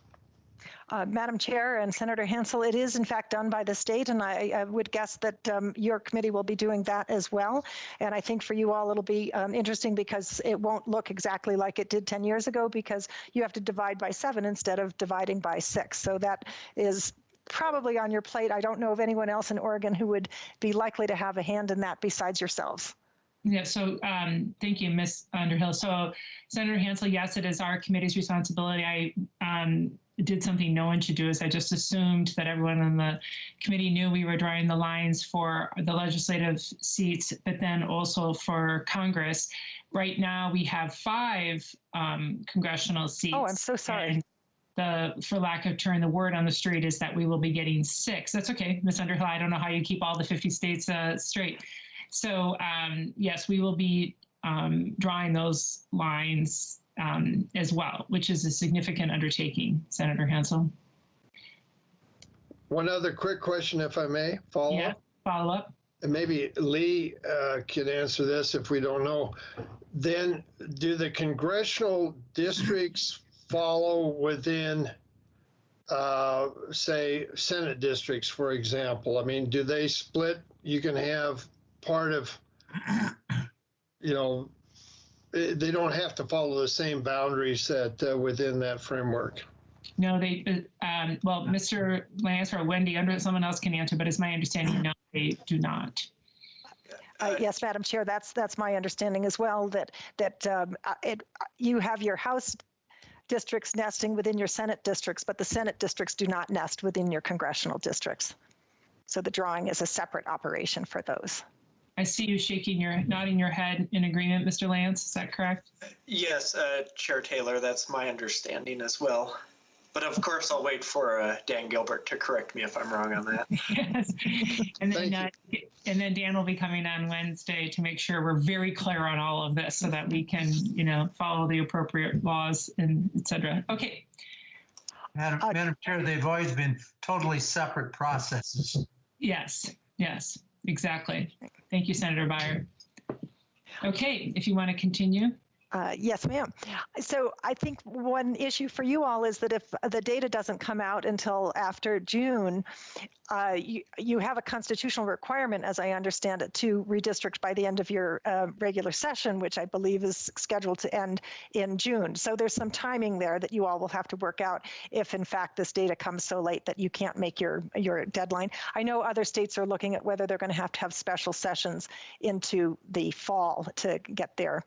Madam Chair and Senator Hansel, it is in fact done by the state, and I would guess that your committee will be doing that as well. And I think for you all it'll be interesting because it won't look exactly like it did 10 years ago because you have to divide by 7 instead of dividing by 6. So that is probably on your plate. I don't know of anyone else in Oregon who would be likely to have a hand in that besides yourselves. Yeah, so thank you, Ms. Underhill. So Senator Hansel, yes, it is our committee's responsibility. I did something no one should do, is I just assumed that everyone on the committee knew we were drawing the lines for the legislative seats, but then also for Congress. Right now we have 5 congressional seats. Oh, I'm so sorry. For lack of turn, the word on the street is that we will be getting 6. That's okay, Ms. Underhill. I don't know how you keep all the 50 states straight. So yes, we will be drawing those lines as well, which is a significant undertaking, Senator Hansel. One other quick question, if I may, follow up. Follow up. And maybe Lee can answer this if we don't know. Then do the congressional districts follow within, say, Senate districts, for example? I mean, do they split? You can have part of, they don't have to follow the same boundaries that within that framework. No, well, Mr. Lance or Wendy, someone else can answer, but it's my understanding, no, they do not. Yes, Madam Chair, that's my understanding as well, that you have your House districts nesting within your Senate districts, but the Senate districts do not nest within your congressional districts. So the drawing is a separate operation for those. I see you nodding your head in agreement, Mr. Lance. Is that correct? Yes, Chair Taylor, that's my understanding as well. But of course, I'll wait for Dan Gilbert to correct me if I'm wrong on that. Yes. And then And then Dan will be coming on Wednesday to make sure we're very clear on all of this so that we can, follow the appropriate laws and et cetera. Okay. Madam Chair, they've always been totally separate processes. Yes, exactly. Thank you, Senator Byer. Okay, if you want to continue. Yes, ma'am. So I think one issue for you all is that if the data doesn't come out until after June, you have a constitutional requirement, as I understand it, to redistrict by the end of your regular session, which I believe is scheduled to end in June. So there's some timing there that you all will have to work out if, in fact, this data comes so late that you can't make your deadline. I know other states are looking at whether they're going to have special sessions into the fall to get their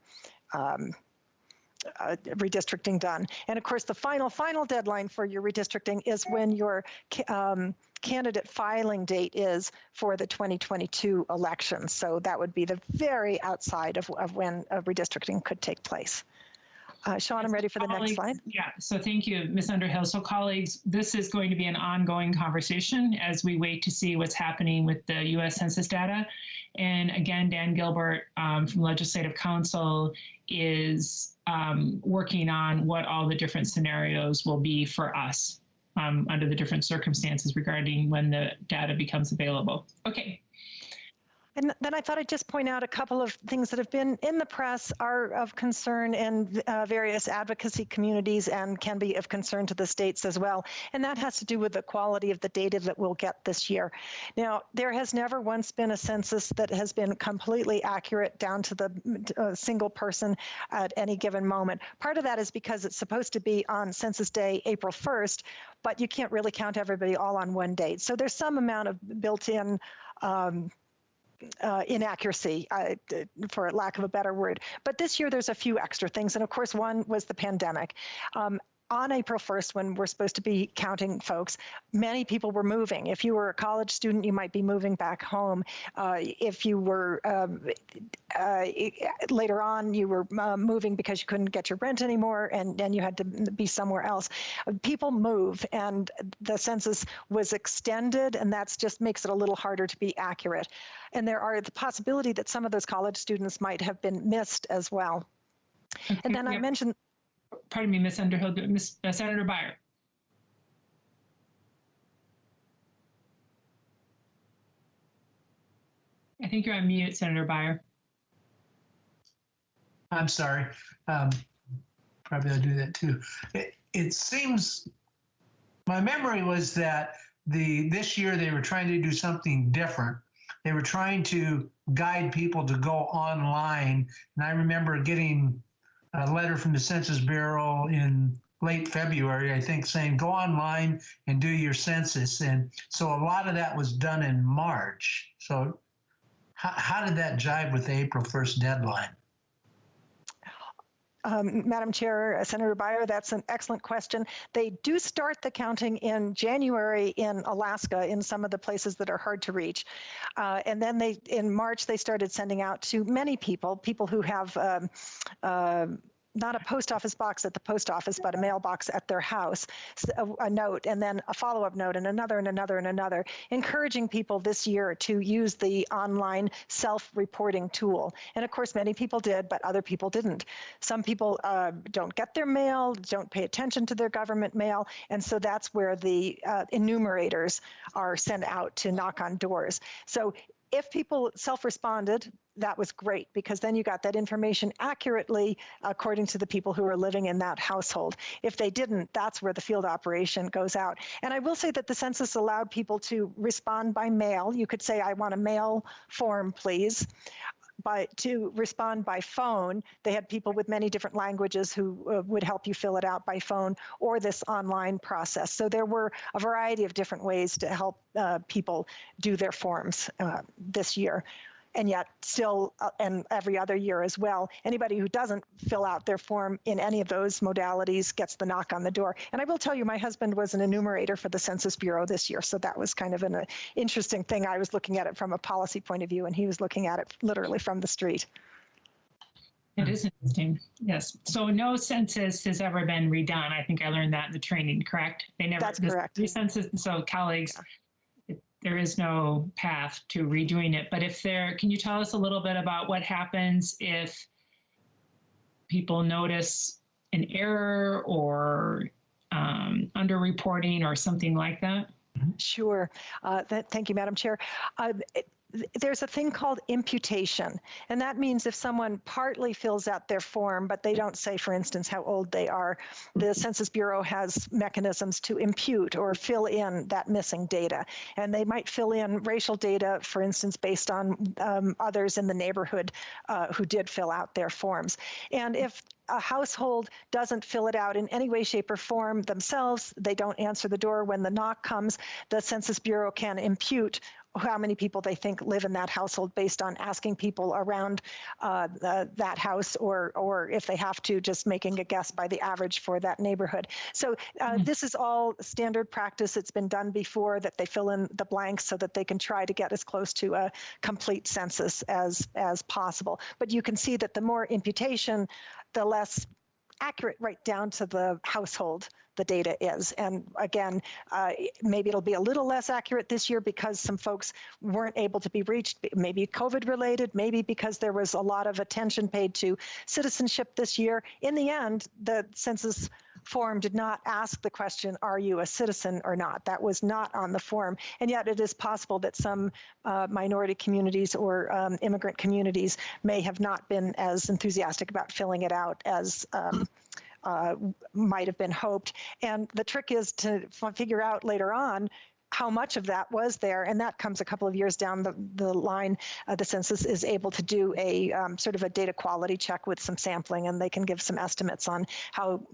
redistricting done. And of course, the final deadline for your redistricting is when your candidate filing date is for the 2022 election. So that would be the very outside of when redistricting could take place. Sean, I'm ready for the next slide. Yeah, so thank you, Ms. Underhill. So colleagues, this is going to be an ongoing conversation as we wait to see what's happening with the U.S. Census data. And again, Dan Gilbert from Legislative Council is working on what all the different scenarios will be for us under the different circumstances regarding when the data becomes available. Okay. And then I thought I'd just point out a couple of things that have been in the press are of concern in various advocacy communities and can be of concern to the states as well. And that has to do with the quality of the data that we'll get this year. Now, there has never once been a census that has been completely accurate down to the single person at any given moment. Part of that is because it's supposed to be on Census Day, April 1st, but you can't really count everybody all on one date. So there's some amount of built-in inaccuracy, for lack of a better word. But this year there's a few extra things. And of course, one was the pandemic. On April 1st, when we're supposed to be counting folks, many people were moving. If you were a college student, you might be moving back home. If you were later on, you were moving because you couldn't get your rent anymore, and then you had to be somewhere else. People move, and the census was extended, and that just makes it a little harder to be accurate. And there are the possibility that some of those college students might have been missed as well. Okay, and then I mentioned. Pardon me, Ms. Underhill, Senator Byer. I think you're on mute, Senator Byer. I'm sorry. Probably I'll do that too. It seems, my memory was that this year they were trying to do something different. They were trying to guide people to go online. And I remember getting a letter from the Census Bureau in late February, I think, saying go online and do your census. And so a lot of that was done in March. So how did that jive with the April 1st deadline? Madam Chair, Senator Byer, that's an excellent question. They do start the counting in January in Alaska, in some of the places that are hard to reach. And then in March, they started sending out to many people who have not a post office box at the post office, but a mailbox at their house, a note, and then a follow-up note, and another, and another, and another, encouraging people this year to use the online self-reporting tool. And of course, many people did, but other people didn't. Some people don't get their mail, don't pay attention to their government mail, and so that's where the enumerators are sent out to knock on doors. So if people self-responded, that was great, because then you got that information accurately according to the people who are living in that household. If they didn't, that's where the field operation goes out. And I will say that the census allowed people to respond by mail. You could say, I want a mail form, please. But to respond by phone, they had people with many different languages who would help you fill it out by phone, or this online process. So there were a variety of different ways to help people do their forms this year. And yet still, and every other year as well, anybody who doesn't fill out their form in any of those modalities gets the knock on the door. And I will tell you, my husband was an enumerator for the Census Bureau this year, so that was kind of an interesting thing. I was looking at it from a policy point of view, and he was looking at it literally from the street. It is interesting, yes. So no census has ever been redone. I think I learned that in the training, correct? They never. That's correct. Census, so colleagues, there is no path to redoing it. But can you tell us a little bit about what happens if people notice an error or underreporting or something like that? Sure. Thank you, Madam Chair. There's a thing called imputation, and that means if someone partly fills out their form, but they don't say, for instance, how old they are, the Census Bureau has mechanisms to impute or fill in that missing data. And they might fill in racial data, for instance, based on others in the neighborhood who did fill out their forms. And if a household doesn't fill it out in any way, shape, or form themselves, they don't answer the door when the knock comes, the Census Bureau can impute how many people they think live in that household based on asking people around that house, or if they have to, just making a guess by the average for that neighborhood. So this is all standard practice. It's been done before, that they fill in the blanks so that they can try to get as close to a complete census as possible. But you can see that the more imputation, the less accurate right down to the household the data is. And again, maybe it'll be a little less accurate this year because some folks weren't able to be reached, maybe COVID related, maybe because there was a lot of attention paid to citizenship this year. In the end, the census form did not ask the question, are you a citizen or not? That was not on the form. And yet it is possible that some minority communities or immigrant communities may have not been as enthusiastic about filling it out as might have been hoped. And the trick is to figure out later on how much of that was there, and that comes a couple of years down the line. The census is able to do a sort of a data quality check with some sampling, and they can give some estimates on how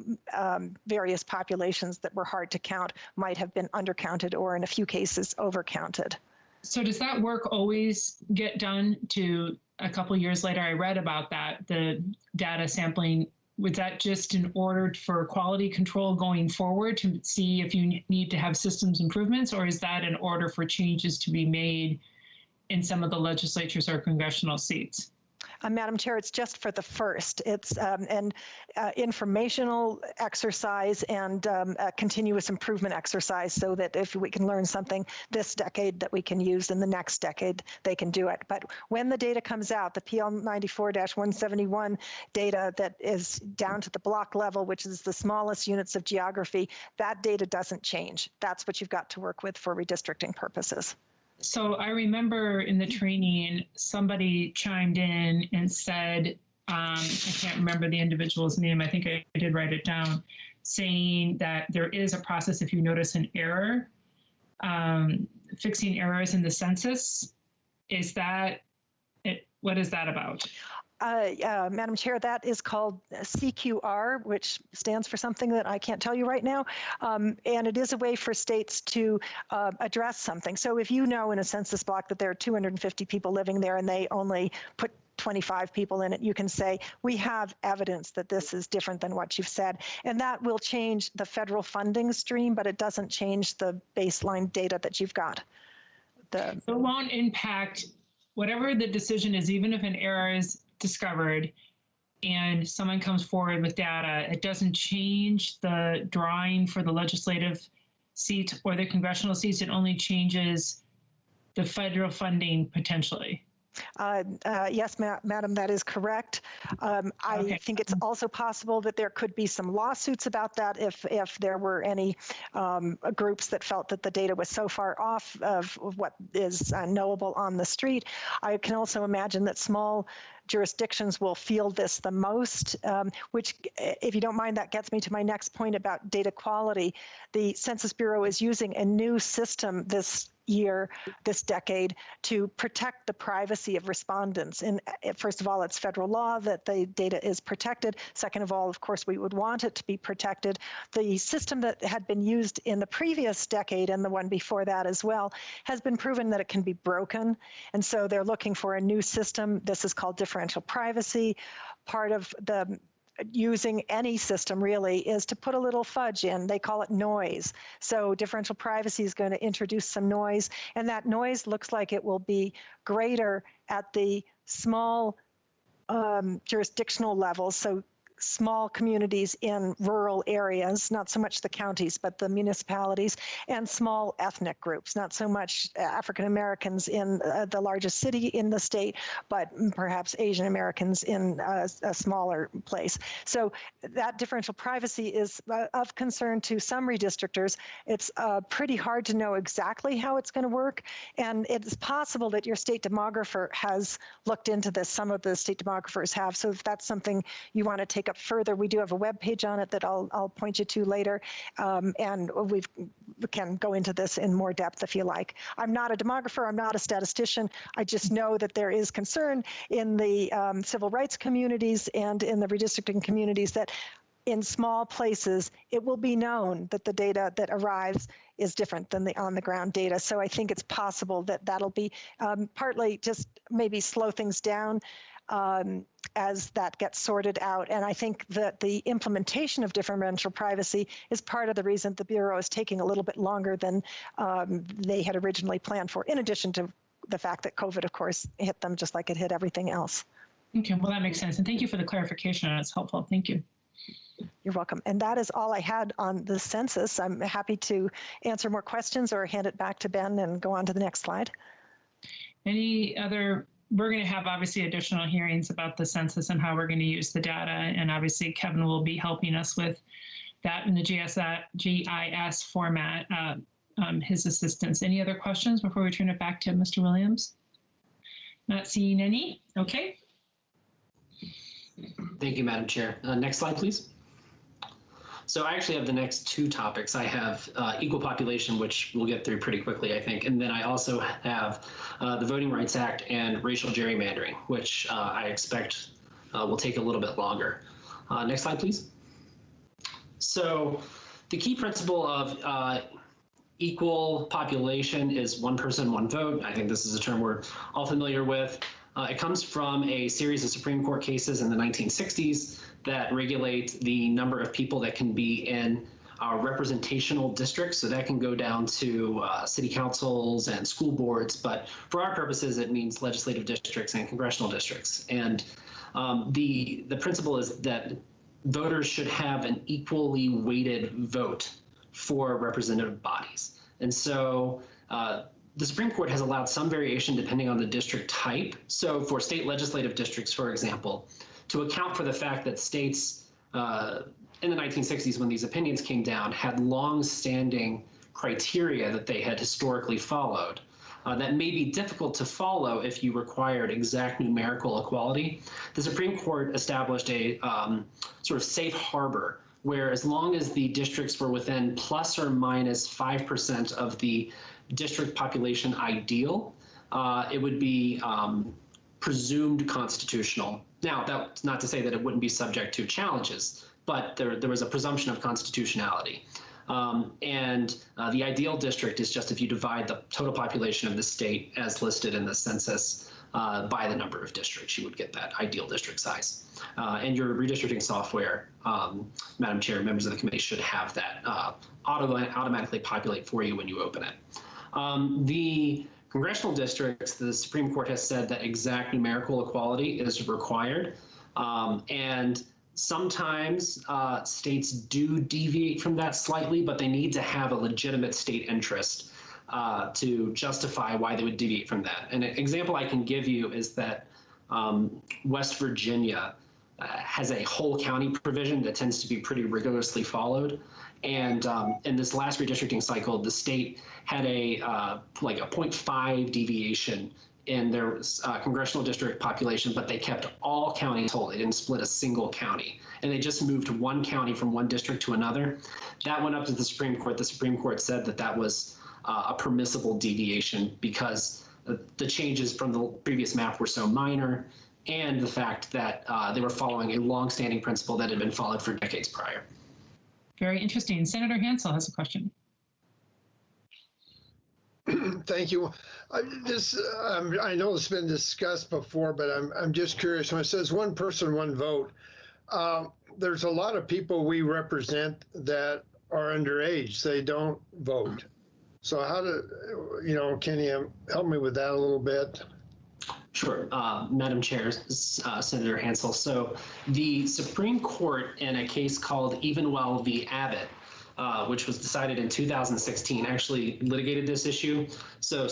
various populations that were hard to count might have been undercounted or in a few cases overcounted. So does that work always get done to a couple of years later? I read about that, the data sampling. Was that just in order for quality control going forward to see if you need to have systems improvements, or is that in order for changes to be made in some of the legislatures or congressional seats? Madam Chair, it's just for the first. It's an informational exercise and a continuous improvement exercise, so that if we can learn something this decade that we can use in the next decade, they can do it. But when the data comes out, the PL 94-171 data that is down to the block level, which is the smallest units of geography, that data doesn't change. That's what you've got to work with for redistricting purposes. So I remember in the training, somebody chimed in and said, I can't remember the individual's name, I think I did write it down, saying that there is a process if you notice an error, fixing errors in the census. Is that it? What is that about? Madam Chair, that is called CQR, which stands for something that I can't tell you right now. And it is a way for states to address something. So if you know in a census block that there are 250 people living there and they only put 25 people in it, you can say, we have evidence that this is different than what you've said. And that will change the federal funding stream, but it doesn't change the baseline data that you've got. So it won't impact whatever the decision is, even if an error is discovered and someone comes forward with data, it doesn't change the drawing for the legislative seat or the congressional seats. It only changes the federal funding potentially. Yes, Madam, that is correct. I think it's also possible that there could be some lawsuits about that if there were any groups that felt that the data was so far off of what is knowable on the street. I can also imagine that small jurisdictions will feel this the most, which, if you don't mind, that gets me to my next point about data quality. The Census Bureau is using a new system this decade, to protect the privacy of respondents. And first of all, it's federal law that the data is protected. Second of all, of course, we would want it to be protected. The system that had been used in the previous decade and the one before that as well has been proven that it can be broken. And so they're looking for a new system. This is called differential privacy. Part of the using any system really is to put a little fudge in. They call it noise. So differential privacy is going to introduce some noise, and that noise looks like it will be greater at the small jurisdictional levels. So small communities in rural areas, not so much the counties, but the municipalities, and small ethnic groups, not so much African Americans in the largest city in the state, but perhaps Asian Americans in a smaller place. So that differential privacy is of concern to some redistrictors. It's pretty hard to know exactly how it's going to work, and it's possible that your state demographer has looked into this. Some of the state demographers have. So if that's something you want to take up further, we do have a web page on it that I'll point you to later, and we can go into this in more depth if you like. I'm not a demographer. I'm not a statistician. I just know that there is concern in the civil rights communities and in the redistricting communities that in small places, it will be known that the data that arrives is different than the on-the-ground data. So I think it's possible that that'll be partly just maybe slow things down as that gets sorted out. And I think that the implementation of differential privacy is part of the reason the Bureau is taking a little bit longer than they had originally planned for, in addition to the fact that COVID, of course, hit them just like it hit everything else. Okay, well, that makes sense. And thank you for the clarification. That's helpful. Thank you. You're welcome. And that is all I had on the census. I'm happy to answer more questions or hand it back to Ben and go on to the next slide. Any other, we're going to have obviously additional hearings about the census and how we're going to use the data. And obviously Kevin will be helping us with that in the GIS format, his assistance. Any other questions before we turn it back to Mr. Williams? Not seeing any. Okay. Thank you, Madam Chair. Next slide, please. So I actually have the next two topics. I have equal population, which we'll get through pretty quickly, I think. And then I also have the Voting Rights Act and racial gerrymandering, which I expect will take a little bit longer. Next slide, please. So the key principle of equal population is one person, one vote. I think this is a term we're all familiar with. It comes from a series of Supreme Court cases in the 1960s that regulate the number of people that can be in representational districts. So that can go down to city councils and school boards. But for our purposes, it means legislative districts and congressional districts. And the principle is that voters should have an equally weighted vote for representative bodies. And so the Supreme Court has allowed some variation depending on the district type. So for state legislative districts, for example, to account for the fact that states in the 1960s, when these opinions came down, had long-standing criteria that they had historically followed that may be difficult to follow if you required exact numerical equality. The Supreme Court established a sort of safe harbor where as long as the districts were within plus or minus 5% of the district population ideal, it would be presumed constitutional. Now, that's not to say that it wouldn't be subject to challenges, but there was a presumption of constitutionality. And the ideal district is just if you divide the total population of the state as listed in the census by the number of districts, you would get that ideal district size. And your redistricting software, Madam Chair, members of the committee should have that automatically populate for you when you open it. The congressional districts, the Supreme Court has said that exact numerical equality is required. And sometimes states do deviate from that slightly, but they need to have a legitimate state interest to justify why they would deviate from that. An example I can give you is that West Virginia has a whole county provision that tends to be pretty rigorously followed. And in this last redistricting cycle, the state had like a 0.5 deviation in their congressional district population, but they kept all counties whole. They didn't split a single county. And they just moved one county from one district to another. That went up to the Supreme Court. The Supreme Court said that that was a permissible deviation because the changes from the previous map were so minor, and the fact that they were following a longstanding principle that had been followed for decades prior. Very interesting. Senator Hansel has a question. Thank you. I know it's been discussed before, but I'm just curious. When it says one person, one vote, there's a lot of people we represent that are underage. They don't vote. So how can you help me with that a little bit? Sure, Madam Chair, Senator Hansel. So the Supreme Court in a case called Evenwell v. Abbott, which was decided in 2016, actually litigated this issue. So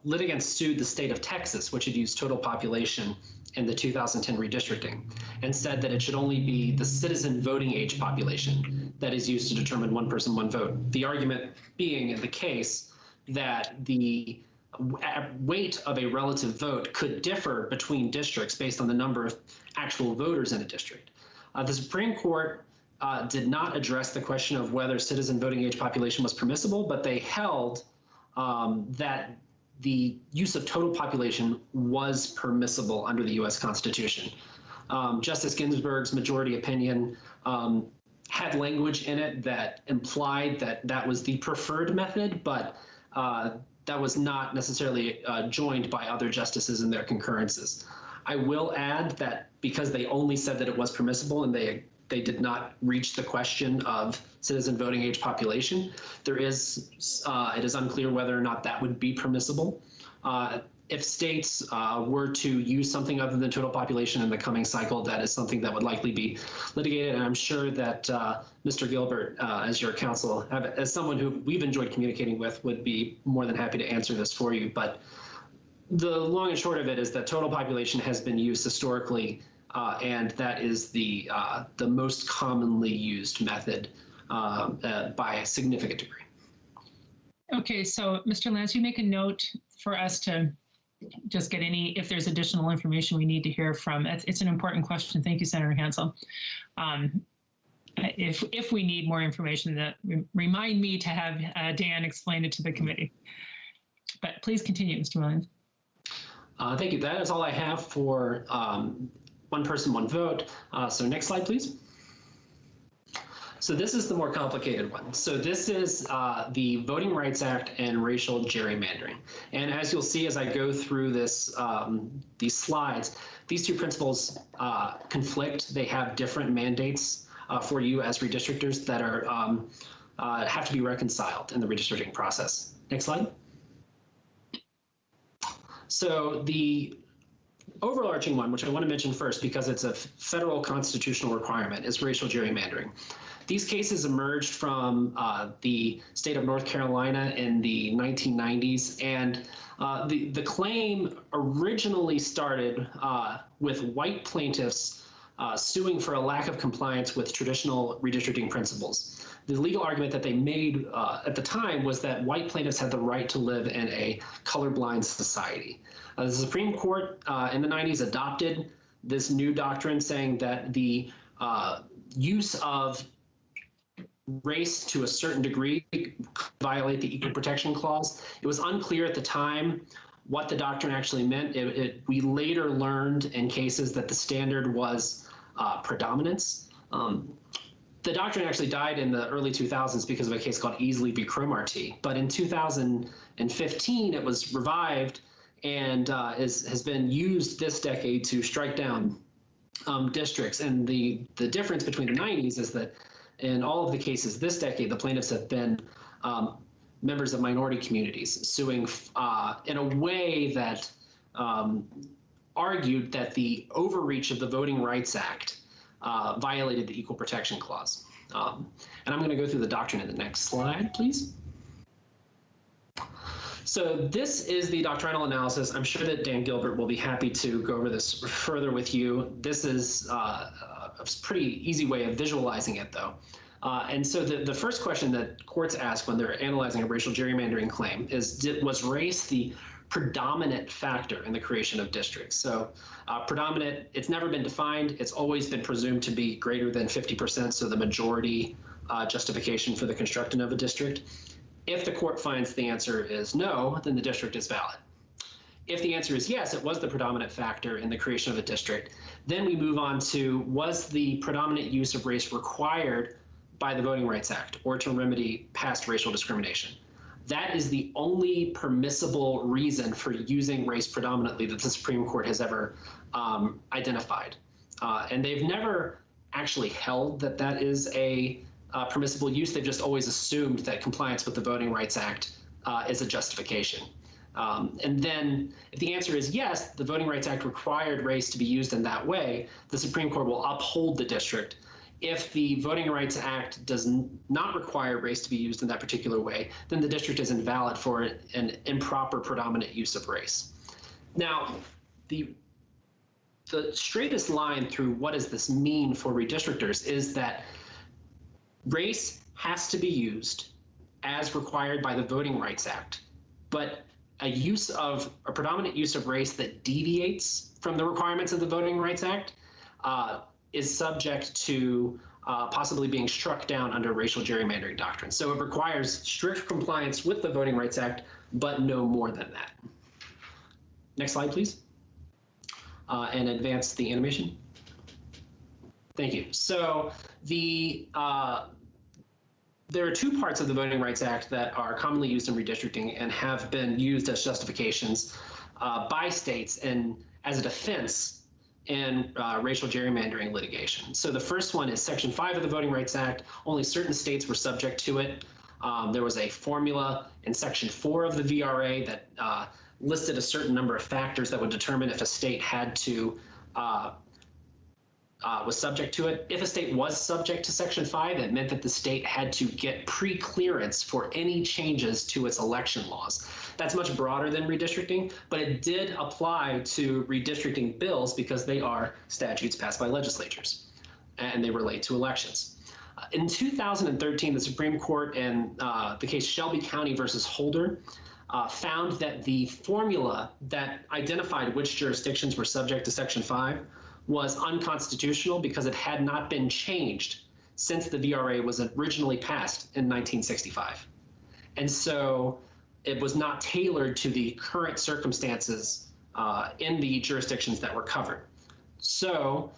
litigants sued the state of Texas, which had used total population in the 2010 redistricting, and said that it should only be the citizen voting age population that is used to determine one person, one vote. The argument being in the case that the weight of a relative vote could differ between districts based on the number of actual voters in a district. The Supreme Court did not address the question of whether citizen voting age population was permissible, but they held that the use of total population was permissible under the U.S. Constitution. Justice Ginsburg's majority opinion had language in it that implied that that was the preferred method, but that was not necessarily joined by other justices in their concurrences. I will add that because they only said that it was permissible and they did not reach the question of citizen voting age population, it is unclear whether or not that would be permissible. If states were to use something other than total population in the coming cycle, that is something that would likely be litigated. And I'm sure that Mr. Gilbert, as your counsel, as someone who we've enjoyed communicating with, would be more than happy to answer this for you. But the long and short of it is that total population has been used historically, and that is the most commonly used method by a significant degree. Okay, so Mr. Lance, you make a note for us to just get if there's additional information we need to hear from. It's an important question. Thank you, Senator Hansel. If we need more information, remind me to have Dan explain it to the committee. But please continue, Mr. Williams. Thank you. That is all I have for one person, one vote. So next slide, please. So this is the more complicated one. So this is the Voting Rights Act and racial gerrymandering. And as you'll see as I go through this, these slides, these two principles conflict. They have different mandates for you as redistrictors that are have to be reconciled in the redistricting process. Next slide. So the overarching one, which I want to mention first because it's a federal constitutional requirement, is racial gerrymandering. These cases emerged from the state of North Carolina in the 1990s, and the claim originally started with white plaintiffs suing for a lack of compliance with traditional redistricting principles. The legal argument that they made at the time was that white plaintiffs had the right to live in a colorblind society. The Supreme Court in the 90s adopted this new doctrine saying that the use of race to a certain degree violate the Equal Protection Clause. It was unclear at the time what the doctrine actually meant. We later learned in cases that the standard was predominance. The doctrine actually died in the early 2000s because of a case called Easley v. Cromartie. But in 2015, it was revived and has been used this decade to strike down districts. And the difference between the 90s is that in all of the cases this decade, the plaintiffs have been members of minority communities suing in a way that argued that the overreach of the Voting Rights Act violated the Equal Protection Clause. And I'm going to go through the doctrine in the next slide, please. So this is the doctrinal analysis. I'm sure that Dan Gilbert will be happy to go over this further with you. This is a pretty easy way of visualizing it, though. And so the first question that courts ask when they're analyzing a racial gerrymandering claim is, was race the predominant factor in the creation of districts? So predominant, it's never been defined. It's always been presumed to be greater than 50%, so the majority justification for the construction of a district. If the court finds the answer is no, then the district is valid. If the answer is yes, it was the predominant factor in the creation of a district, then we move on to, was the predominant use of race required by the Voting Rights Act or to remedy past racial discrimination? That is the only permissible reason for using race predominantly that the Supreme Court has ever identified. And they've never actually held that that is a permissible use. They've just always assumed that compliance with the Voting Rights Act is a justification. And then if the answer is yes, the Voting Rights Act required race to be used in that way, the Supreme Court will uphold the district. If the Voting Rights Act does not require race to be used in that particular way, then the district is invalid for an improper predominant use of race. Now, the straightest line through what does this mean for redistrictors is that race has to be used as required by the Voting Rights Act, but a predominant use of race that deviates from the requirements of the Voting Rights Act is subject to possibly being struck down under racial gerrymandering doctrine. So it requires strict compliance with the Voting Rights Act, but no more than that. Next slide, please. And advance the animation. Thank you. So there are two parts of the Voting Rights Act that are commonly used in redistricting and have been used as justifications by states and as a defense in racial gerrymandering litigation. So the first one is Section 5 of the Voting Rights Act. Only certain states were subject to it. There was a formula in Section 4 of the VRA that listed a certain number of factors that would determine if a state had to was subject to it. If a state was subject to Section 5, it meant that the state had to get pre-clearance for any changes to its election laws. That's much broader than redistricting, but it did apply to redistricting bills because they are statutes passed by legislatures and they relate to elections. In 2013, the Supreme Court in the case Shelby County versus Holder found that the formula that identified which jurisdictions were subject to Section 5 was unconstitutional because it had not been changed since the VRA was originally passed in 1965. And so it was not tailored to the current circumstances in the jurisdictions that were covered. So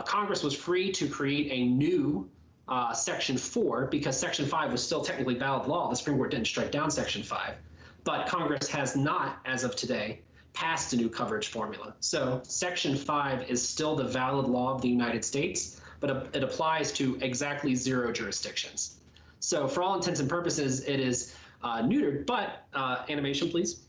Congress was free to create a new Section 4 because Section 5 was still technically valid law. The Supreme Court didn't strike down Section 5, but Congress has not, as of today, passed a new coverage formula. So Section 5 is still the valid law of the United States, but it applies to exactly 0 jurisdictions. So for all intents and purposes, it is neutered, but animation, please.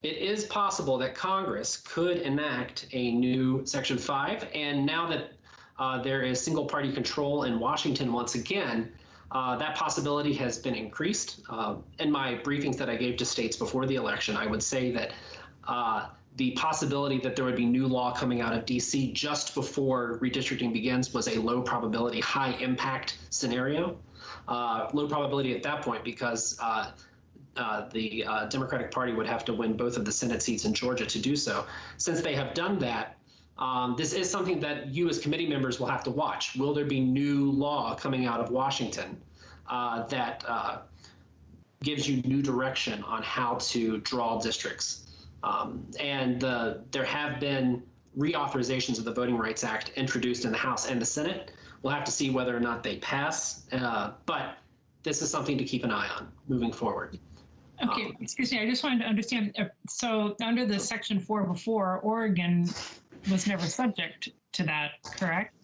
It is possible that Congress could enact a new Section 5, and now that there is single party control in Washington once again, that possibility has been increased. In my briefings that I gave to states before the election, I would say that the possibility that there would be new law coming out of DC just before redistricting begins was a low probability, high impact scenario. Low probability at that point because the Democratic Party would have to win both of the Senate seats in Georgia to do so. Since they have done that, this is something that you as committee members will have to watch. Will there be new law coming out of Washington that gives you new direction on how to draw districts? There have been reauthorizations of the Voting Rights Act introduced in the House and the Senate. We'll have to see whether or not they pass, but this is something to keep an eye on moving forward. Okay, excuse me, I just wanted to understand. So under the Section 4 before, Oregon was never subject to that, correct?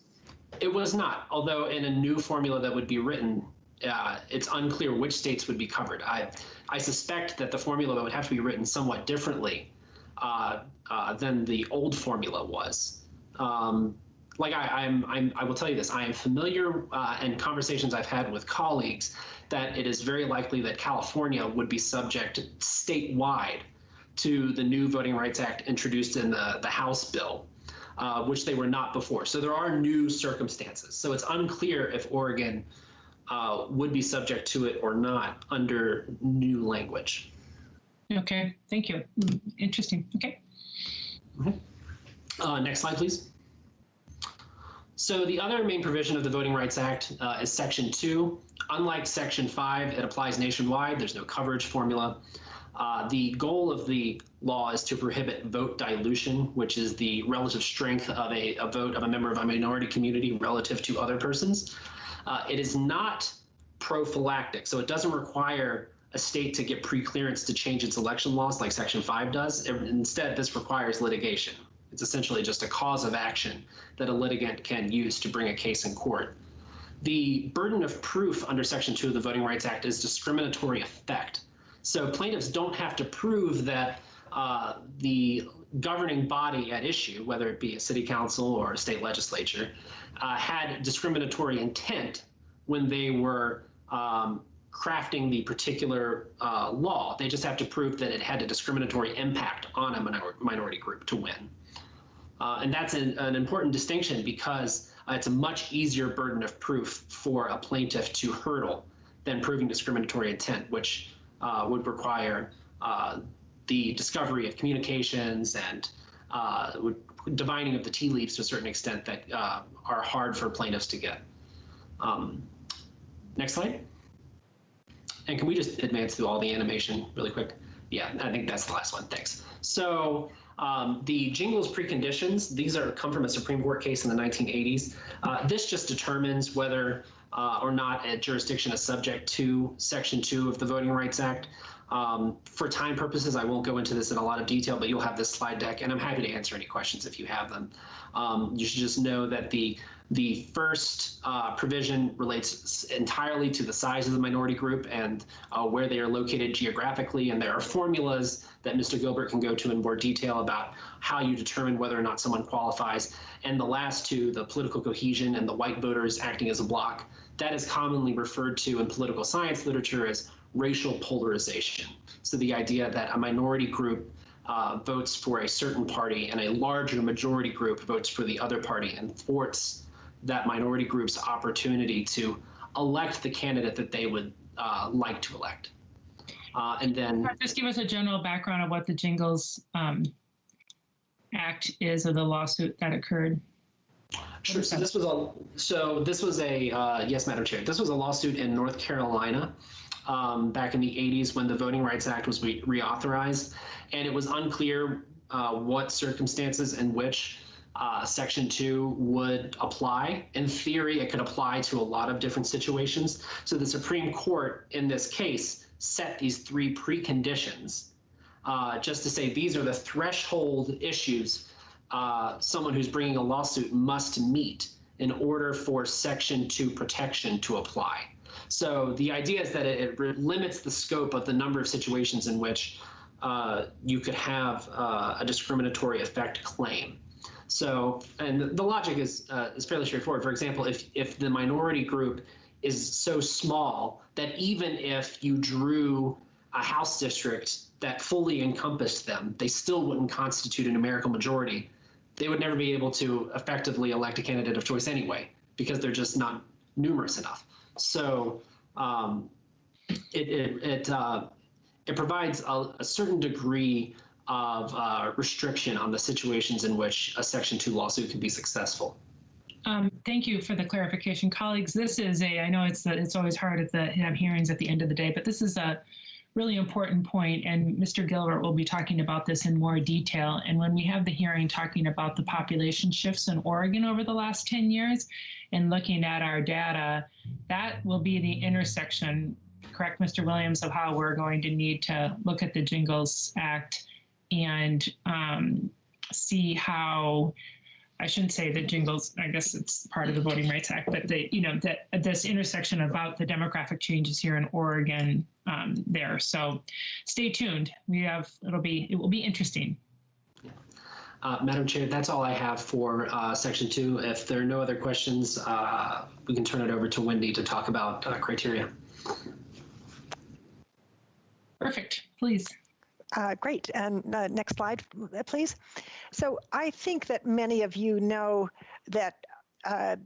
It was not, although in a new formula that would be written, it's unclear which states would be covered. I suspect that the formula would have to be written somewhat differently than the old formula was. I will tell you this, I am familiar in conversations I've had with colleagues that it is very likely that California would be subject statewide to the new Voting Rights Act introduced in the House bill, which they were not before. So there are new circumstances. So it's unclear if Oregon would be subject to it or not under new language. Okay, thank you. Interesting. Okay. Next slide, please. So the other main provision of the Voting Rights Act is Section 2. Unlike Section 5, it applies nationwide. There's no coverage formula. The goal of the law is to prohibit vote dilution, which is the relative strength of a vote of a member of a minority community relative to other persons. It is not prophylactic, so it doesn't require a state to get pre-clearance to change its election laws like Section 5 does. Instead, this requires litigation. It's essentially just a cause of action that a litigant can use to bring a case in court. The burden of proof under Section 2 of the Voting Rights Act is discriminatory effect. So plaintiffs don't have to prove that the governing body at issue, whether it be a city council or a state legislature, had discriminatory intent when they were crafting the particular law. They just have to prove that it had a discriminatory impact on a minority group to win. And that's an important distinction because it's a much easier burden of proof for a plaintiff to hurdle than proving discriminatory intent, which would require the discovery of communications and divining of the tea leaves to a certain extent that are hard for plaintiffs to get. Next slide. And can we just advance through all the animation really quick? Yeah, I think that's the last one. Thanks. So the Jingles Preconditions, these come from a Supreme Court case in the 1980s. This just determines whether or not a jurisdiction is subject to Section 2 of the Voting Rights Act. For time purposes, I won't go into this in a lot of detail, but you'll have this slide deck, and I'm happy to answer any questions if you have them. You should just know that the first provision relates entirely to the size of the minority group and where they are located geographically, and there are formulas that Mr. Gilbert can go to in more detail about how you determine whether or not someone qualifies. And the last two, the political cohesion and the white voters acting as a bloc, that is commonly referred to in political science literature as racial polarization. So the idea that a minority group votes for a certain party and a larger majority group votes for the other party and thwarts that minority group's opportunity to elect the candidate that they would like to elect. And then just give us a general background of what the Jingles Act is, or the lawsuit that occurred. Sure. So this was a yes, Madam Chair. This was a lawsuit in North Carolina back in the 80s when the Voting Rights Act was reauthorized, and it was unclear what circumstances in which Section 2 would apply. In theory, it could apply to a lot of different situations. So the Supreme Court in this case set these three preconditions just to say these are the threshold issues someone who's bringing a lawsuit must meet in order for Section 2 protection to apply. So the idea is that it limits the scope of the number of situations in which you could have a discriminatory effect claim. So, and the logic is fairly straightforward. For example, if the minority group is so small that even if you drew a House district that fully encompassed them, they still wouldn't constitute a numerical majority. They would never be able to effectively elect a candidate of choice anyway, because they're just not numerous enough. So it provides a certain degree of restriction on the situations in which a Section 2 lawsuit can be successful. Thank you for the clarification, colleagues. This is I know it's always hard at the hearings at the end of the day, but this is a really important point, and Mr. Gilbert will be talking about this in more detail. And when we have the hearing talking about the population shifts in Oregon over the last 10 years and looking at our data, that will be the intersection, correct, Mr. Williams, of how we're going to need to look at the Jingles Act and see how, I shouldn't say that Jingles, I guess it's part of the Voting Rights Act, but that this intersection about the demographic changes here in Oregon there. So stay tuned. It will be interesting. Madam Chair, that's all I have for Section 2. If there are no other questions, we can turn it over to Wendy to talk about criteria. Perfect, please. Great. And next slide, please. So I think that many of you know that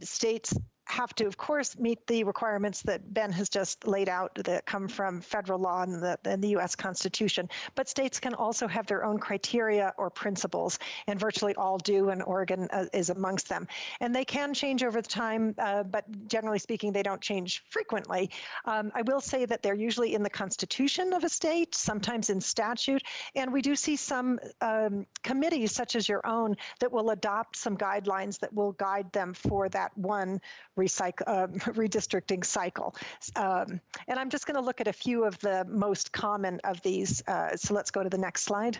states have to, of course, meet the requirements that Ben has just laid out that come from federal law and the U.S. Constitution. But states can also have their own criteria or principles, and virtually all do, and Oregon is amongst them. And they can change over the time, but generally speaking, they don't change frequently. I will say that they're usually in the Constitution of a state, sometimes in statute, and we do see some committees, such as your own, that will adopt some guidelines that will guide them for that one redistricting cycle. And I'm just going to look at a few of the most common of these. So let's go to the next slide.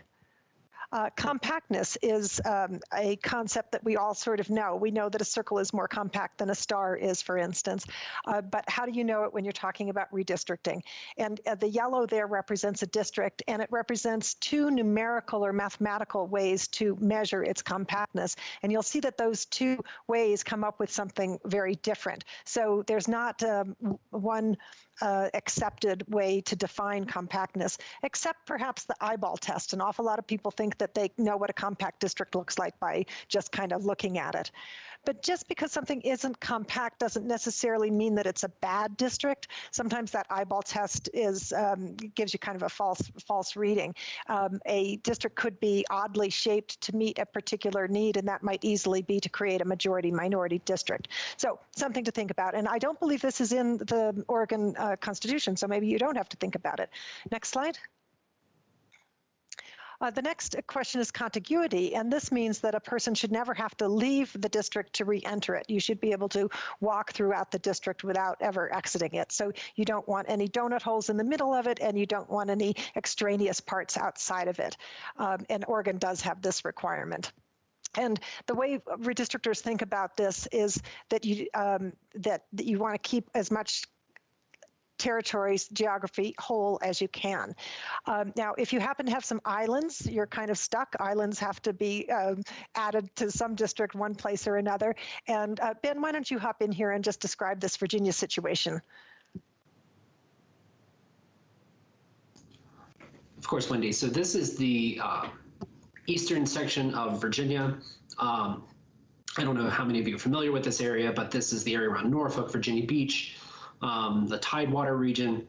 Compactness is a concept that we all sort of know. We know that a circle is more compact than a star is, for instance. But how do you know it when you're talking about redistricting? And the yellow there represents a district, and it represents two numerical or mathematical ways to measure its compactness. And you'll see that those two ways come up with something very different. So there's not one accepted way to define compactness, except perhaps the eyeball test. An awful lot of people think that they know what a compact district looks like by just kind of looking at it. But just because something isn't compact doesn't necessarily mean that it's a bad district. Sometimes that eyeball test is gives you kind of a false reading. A district could be oddly shaped to meet a particular need, and that might easily be to create a majority-minority district. So something to think about. And I don't believe this is in the Oregon Constitution, so maybe you don't have to think about it. Next slide. The next question is contiguity, and this means that a person should never have to leave the district to re-enter it. You should be able to walk throughout the district without ever exiting it. So you don't want any donut holes in the middle of it, and you don't want any extraneous parts outside of it. And Oregon does have this requirement. And the way redistrictors think about this is that you want to keep as much territories, geography whole as you can. Now, if you happen to have some islands, you're kind of stuck. Islands have to be added to some district, one place or another. And Ben, why don't you hop in here and just describe this Virginia situation? Of course, Wendy. So this is the eastern section of Virginia. I don't know how many of you are familiar with this area, but this is the area around Norfolk, Virginia Beach, the Tidewater region.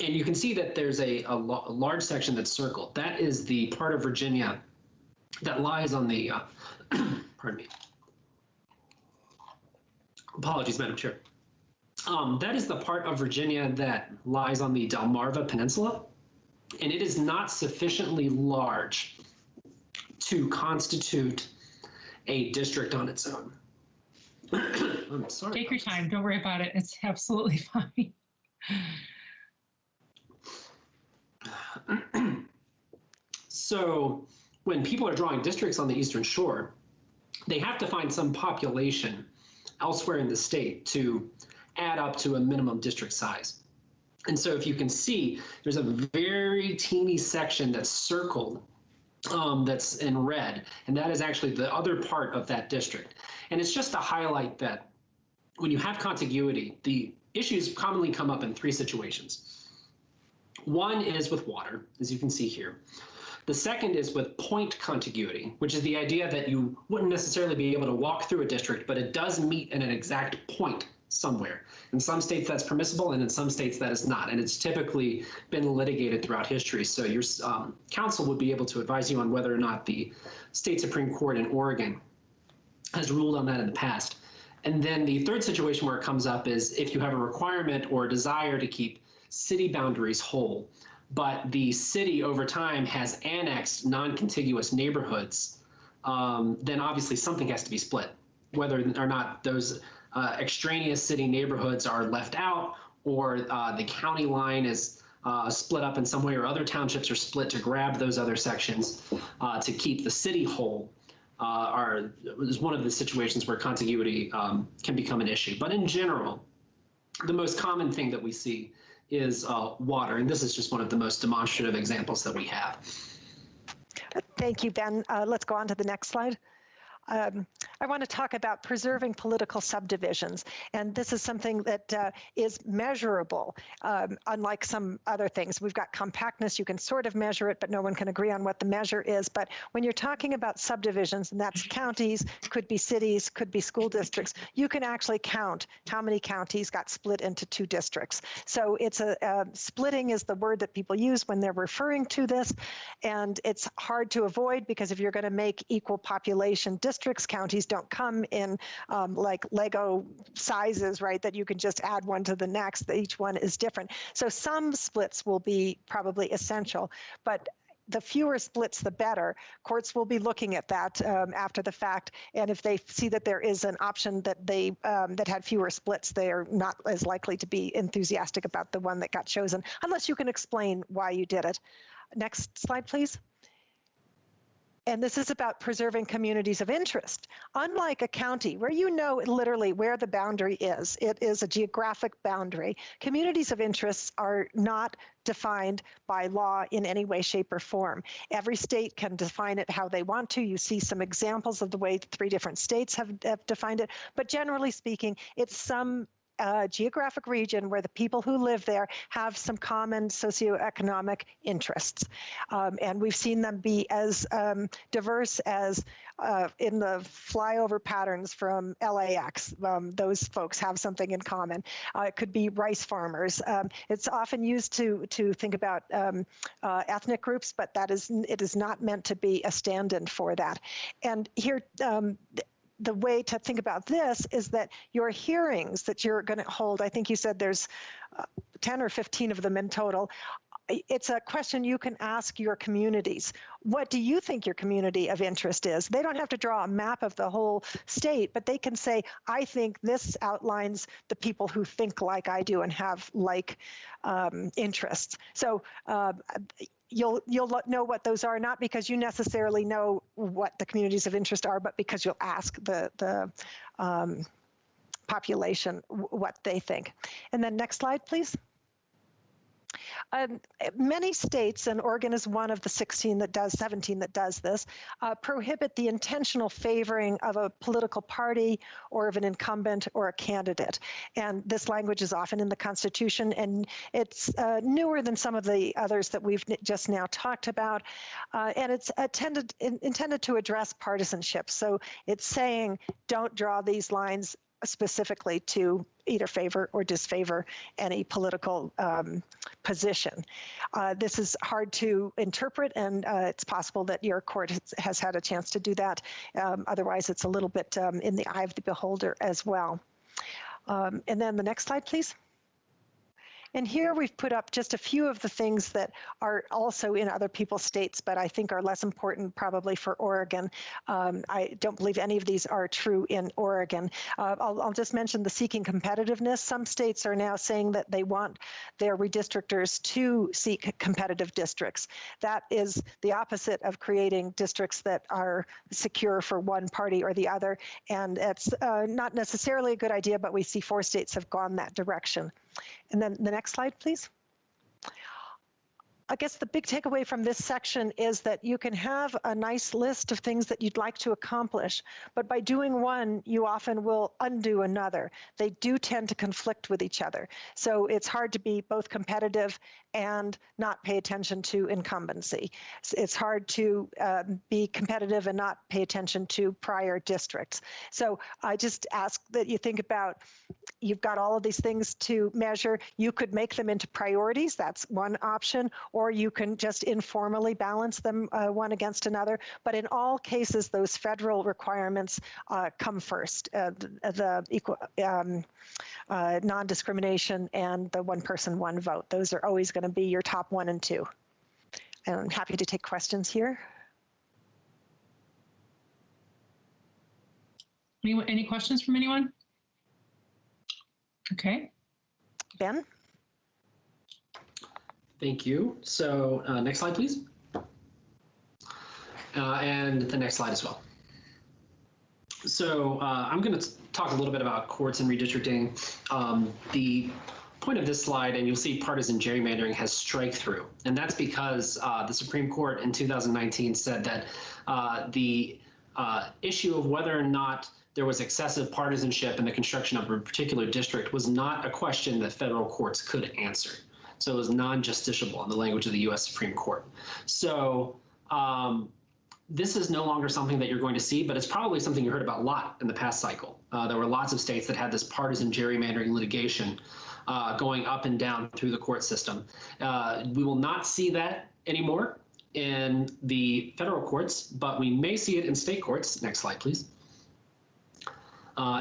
And you can see that there's a large section that's circled. That is the part of Virginia that lies on the, pardon me. Apologies, Madam Chair. That is the part of Virginia that lies on the Delmarva Peninsula, and it is not sufficiently large to constitute a district on its own. I'm sorry. Take your time. Don't worry about it. It's absolutely fine. So when people are drawing districts on the Eastern Shore, they have to find some population elsewhere in the state to add up to a minimum district size. And so if you can see, there's a very teeny section that's circled that's in red, and that is actually the other part of that district. And it's just to highlight that when you have contiguity, the issues commonly come up in three situations. One is with water, as you can see here. The second is with point contiguity, which is the idea that you wouldn't necessarily be able to walk through a district, but it does meet in an exact point somewhere. In some states that's permissible, and in some states that is not. And it's typically been litigated throughout history. So your counsel would be able to advise you on whether or not the state Supreme Court in Oregon has ruled on that in the past. And then the third situation where it comes up is if you have a requirement or a desire to keep city boundaries whole, but the city over time has annexed non-contiguous neighborhoods, then obviously something has to be split, whether or not those extraneous city neighborhoods are left out, or the county line is split up in some way, or other townships are split to grab those other sections to keep the city whole, is one of the situations where contiguity can become an issue. But in general, the most common thing that we see is water, and this is just one of the most demonstrative examples that we have. Thank you, Ben. Let's go on to the next slide. I want to talk about preserving political subdivisions, and this is something that is measurable, unlike some other things. We've got compactness, you can sort of measure it, but no one can agree on what the measure is. But when you're talking about subdivisions, and that's counties, could be cities, could be school districts, you can actually count how many counties got split into two districts. So it's splitting is the word that people use when they're referring to this, and it's hard to avoid because if you're going to make equal population districts, counties don't come in like Lego sizes, right, that you can just add one to the next, that each one is different. So some splits will be probably essential, but the fewer splits, the better. Courts will be looking at that after the fact, and if they see that there is an option that they that had fewer splits, they are not as likely to be enthusiastic about the one that got chosen, unless you can explain why you did it. Next slide, please. And this is about preserving communities of interest. Unlike a county where you know literally where the boundary is, it is a geographic boundary. Communities of interest are not defined by law in any way, shape, or form. Every state can define it how they want to. You see some examples of the way 3 different states have defined it, but generally speaking, it's some geographic region where the people who live there have some common socioeconomic interests. And we've seen them be as diverse as in the flyover patterns from LAX. Those folks have something in common. It could be rice farmers. It's often used to think about ethnic groups, but it is not meant to be a stand-in for that. And here, the way to think about this is that your hearings that you're going to hold, I think you said there's 10 or 15 of them in total. It's a question you can ask your communities. What do you think your community of interest is? They don't have to draw a map of the whole state, but they can say, I think this outlines the people who think like I do and have like interests. So you'll know what those are, not because you necessarily know what the communities of interest are, but because you'll ask the population what they think. And then next slide, please. Many states, and Oregon is one of the 17 that does this, prohibit the intentional favoring of a political party or of an incumbent or a candidate. And this language is often in the Constitution, and it's newer than some of the others that we've just now talked about. And it's intended to address partisanship. So it's saying, don't draw these lines specifically to either favor or disfavor any political position. This is hard to interpret, and it's possible that your court has had a chance to do that. Otherwise, it's a little bit in the eye of the beholder as well. And then the next slide, please. And here we've put up just a few of the things that are also in other people's states, but I think are less important probably for Oregon. I don't believe any of these are true in Oregon. I'll just mention the seeking competitiveness. Some states are now saying that they want their redistrictors to seek competitive districts. That is the opposite of creating districts that are secure for one party or the other. And it's not necessarily a good idea, but we see 4 states have gone that direction. And then the next slide, please. I guess the big takeaway from this section is that you can have a nice list of things that you'd like to accomplish, but by doing one, you often will undo another. They do tend to conflict with each other. So it's hard to be both competitive and not pay attention to incumbency. It's hard to be competitive and not pay attention to prior districts. So I just ask that you think about, you've got all of these things to measure. You could make them into priorities. That's one option. Or you can just informally balance them one against another. But in all cases, those federal requirements come first, the equal non-discrimination and the one person, one vote. Those are always going to be your top 1 and 2. And I'm happy to take questions here. Any questions from anyone? Okay. Ben? Thank you. So next slide, please. And the next slide as well. So I'm going to talk a little bit about courts and redistricting. The point of this slide, and you'll see partisan gerrymandering has strike through. And that's because the Supreme Court in 2019 said that the issue of whether or not there was excessive partisanship in the construction of a particular district was not a question that federal courts could answer. So it was non-justiciable in the language of the U.S. Supreme Court. So this is no longer something that you're going to see, but it's probably something you heard about a lot in the past cycle. There were lots of states that had this partisan gerrymandering litigation going up and down through the court system. We will not see that anymore in the federal courts, but we may see it in state courts. Next slide, please.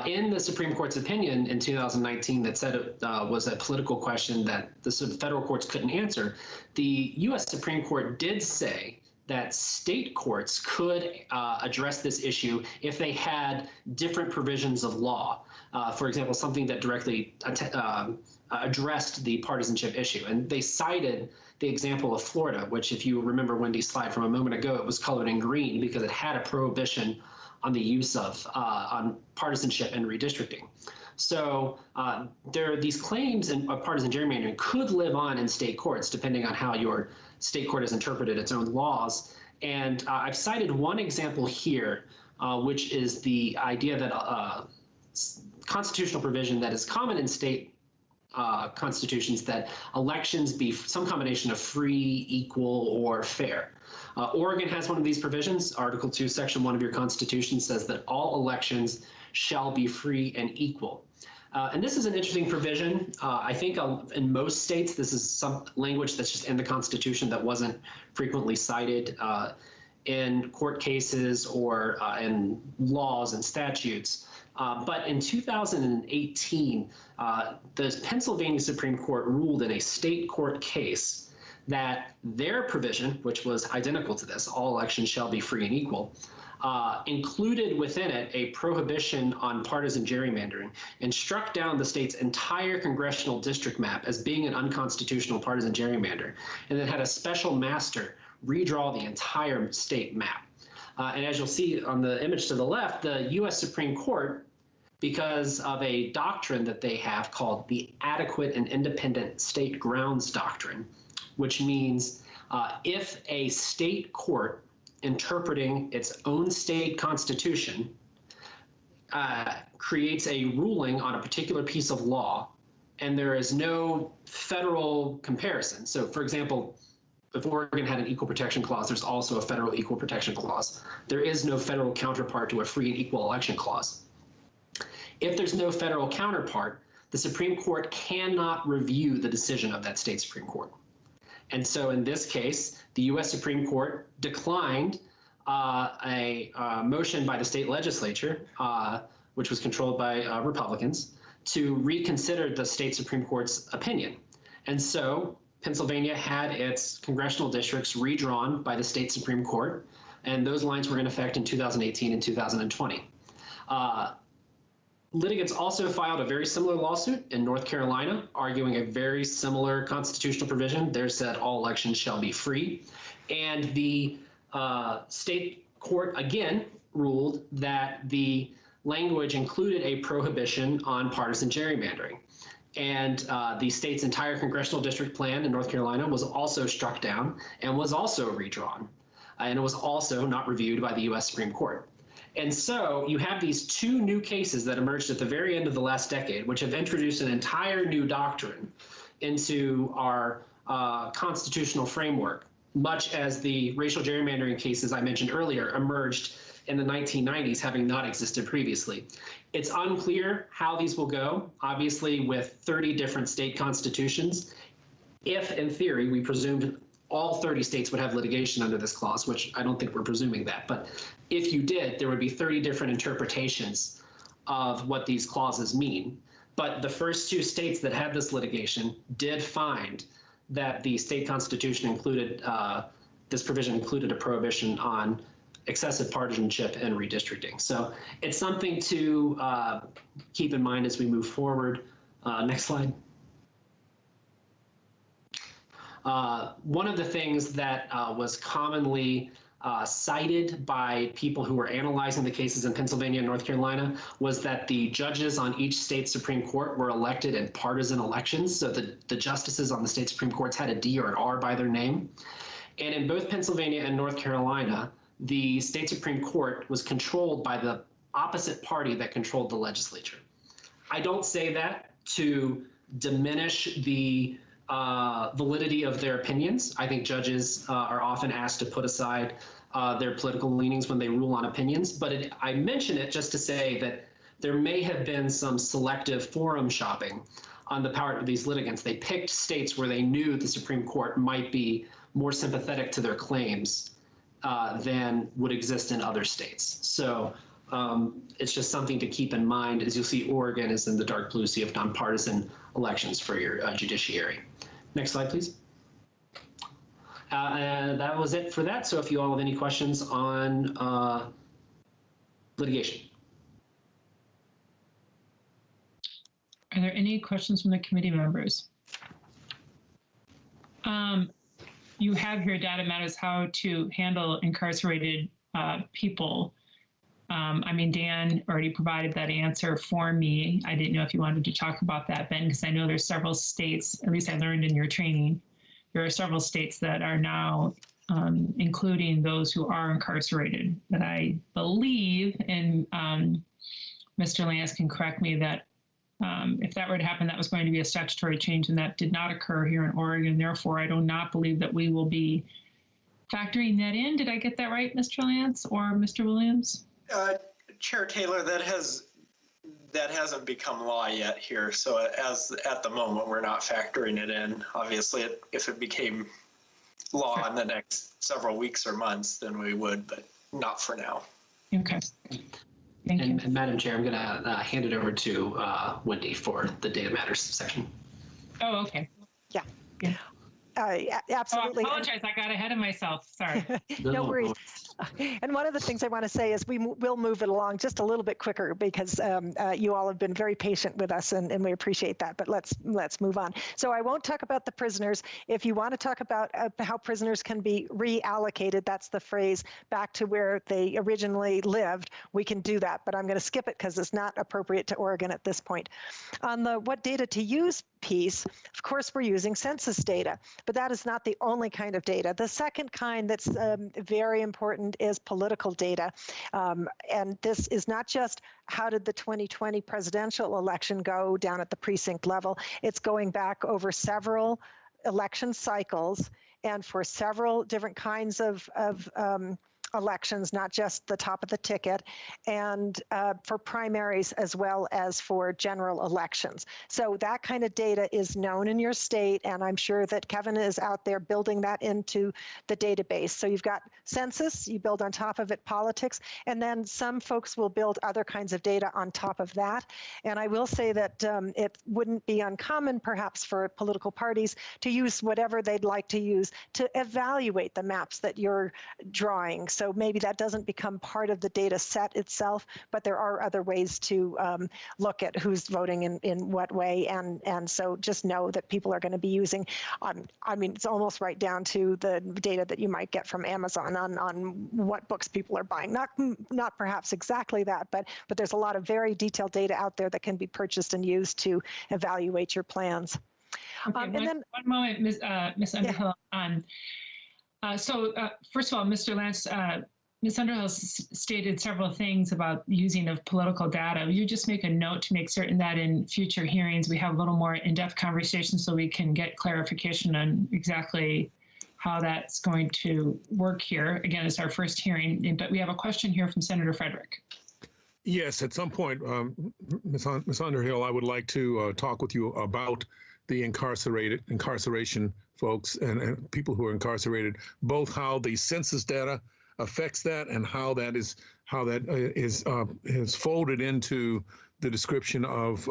In the Supreme Court's opinion in 2019 that said it was a political question that the federal courts couldn't answer, the U.S. Supreme Court did say that state courts could address this issue if they had different provisions of law. For example, something that directly addressed the partisanship issue. And they cited the example of Florida, which if you remember Wendy's slide from a moment ago, it was colored in green because it had a prohibition on the use of on partisanship and redistricting. So these claims of partisan gerrymandering could live on in state courts, depending on how your state court has interpreted its own laws. And I've cited one example here, which is the idea that constitutional provision that is common in state constitutions, that elections be some combination of free, equal, or fair. Oregon has one of these provisions. Article 2, Section 1 of your Constitution says that all elections shall be free and equal. And this is an interesting provision. I think in most states, this is some language that's just in the Constitution that wasn't frequently cited in court cases or in laws and statutes. But in 2018, the Pennsylvania Supreme Court ruled in a state court case that their provision, which was identical to this, all elections shall be free and equal, included within it a prohibition on partisan gerrymandering and struck down the state's entire congressional district map as being an unconstitutional partisan gerrymander, and then had a special master redraw the entire state map. And as you'll see on the image to the left, the U.S. Supreme Court, because of a doctrine that they have called the Adequate and Independent State Grounds Doctrine, which means if a state court interpreting its own state constitution creates a ruling on a particular piece of law, and there is no federal comparison. So, for example, if Oregon had an equal protection clause, there's also a federal equal protection clause. There is no federal counterpart to a free and equal election clause. If there's no federal counterpart, the Supreme Court cannot review the decision of that state Supreme Court. And so in this case, the U.S. Supreme Court declined a motion by the state legislature, which was controlled by Republicans, to reconsider the state Supreme Court's opinion. And so Pennsylvania had its congressional districts redrawn by the state Supreme Court, and those lines were in effect in 2018 and 2020. Litigants also filed a very similar lawsuit in North Carolina, arguing a very similar constitutional provision. There said all elections shall be free. And the state court again ruled that the language included a prohibition on partisan gerrymandering. And the state's entire congressional district plan in North Carolina was also struck down and was also redrawn. And it was also not reviewed by the U.S. Supreme Court. And so you have these two new cases that emerged at the very end of the last decade, which have introduced an entire new doctrine into our constitutional framework, much as the racial gerrymandering cases I mentioned earlier emerged in the 1990s, having not existed previously. It's unclear how these will go. Obviously, with 30 different state constitutions, if in theory we presumed all 30 states would have litigation under this clause, which I don't think we're presuming that, but if you did, there would be 30 different interpretations of what these clauses mean. But the first two states that had this litigation did find that the state constitution included, this provision included a prohibition on excessive partisanship and redistricting. So it's something to keep in mind as we move forward. Next slide. One of the things that was commonly cited by people who were analyzing the cases in Pennsylvania and North Carolina was that the judges on each state Supreme Court were elected in partisan elections. So the justices on the state Supreme Courts had a D or an R by their name. And in both Pennsylvania and North Carolina, the state Supreme Court was controlled by the opposite party that controlled the legislature. I don't say that to diminish the validity of their opinions. I think judges are often asked to put aside their political leanings when they rule on opinions, but I mention it just to say that there may have been some selective forum shopping on the part of these litigants. They picked states where they knew the Supreme Court might be more sympathetic to their claims than would exist in other states. So it's just something to keep in mind. As you'll see, Oregon is in the dark blue sea of nonpartisan elections for your judiciary. Next slide, please. And that was it for that. So if you all have any questions on litigation. Are there any questions from the committee members? you have here data matters how to handle incarcerated people. I mean, Dan already provided that answer for me. I didn't know if you wanted to talk about that, Ben, because I know there's several states, at least I learned in your training, there are several states that are now including those who are incarcerated. That I believe, and Mr. Lance can correct me, that if that were to happen, that was going to be a statutory change, and that did not occur here in Oregon. Therefore, I do not believe that we will be factoring that in. Did I get that right, Mr. Lance or Mr. Williams? Chair Taylor, that hasn't become law yet here. So as at the moment, we're not factoring it in. Obviously, if it became law in the next several weeks or months, then we would, but not for now. Okay. Thank you. And Madam Chair, I'm going to hand it over to Wendy for the data matters section. Oh, okay. Yeah. Yeah. Absolutely. Oh, I apologize. I got ahead of myself. Sorry. No worries. And one of the things I want to say is we will move it along just a little bit quicker because you all have been very patient with us, and we appreciate that. But let's move on. So I won't talk about the prisoners. If you want to talk about how prisoners can be reallocated, that's the phrase, back to where they originally lived, we can do that. But I'm going to skip it because it's not appropriate to Oregon at this point. On the what data to use piece, of course, we're using census data, but that is not the only kind of data. The second kind that's very important is political data. And this is not just how did the 2020 presidential election go down at the precinct level. It's going back over several election cycles and for several different kinds of elections, not just the top of the ticket, and for primaries as well as for general elections. So that kind of data is known in your state, and I'm sure that Kevin is out there building that into the database. So you've got census, you build on top of it politics, and then some folks will build other kinds of data on top of that. And I will say that it wouldn't be uncommon perhaps for political parties to use whatever they'd like to use to evaluate the maps that you're drawing. So maybe that doesn't become part of the data set itself, but there are other ways to look at who's voting in what way. And so just know that people are going to be using, I mean, it's almost right down to the data that you might get from Amazon on what books people are buying. Not perhaps exactly that, but there's a lot of very detailed data out there that can be purchased and used to evaluate your plans. Okay, And then one moment, Ms. Underhill. First of all, Mr. Lance, Ms. Underhill stated several things about using of political data. Will you just make a note to make certain that in future hearings we have a little more in-depth conversation so we can get clarification on exactly how that's going to work here? Again, it's our first hearing, but we have a question here from Senator Frederick. Yes, at some point, Ms. Underhill, I would like to talk with you about the incarceration folks and people who are incarcerated, both how the census data affects that and how that is folded into the description of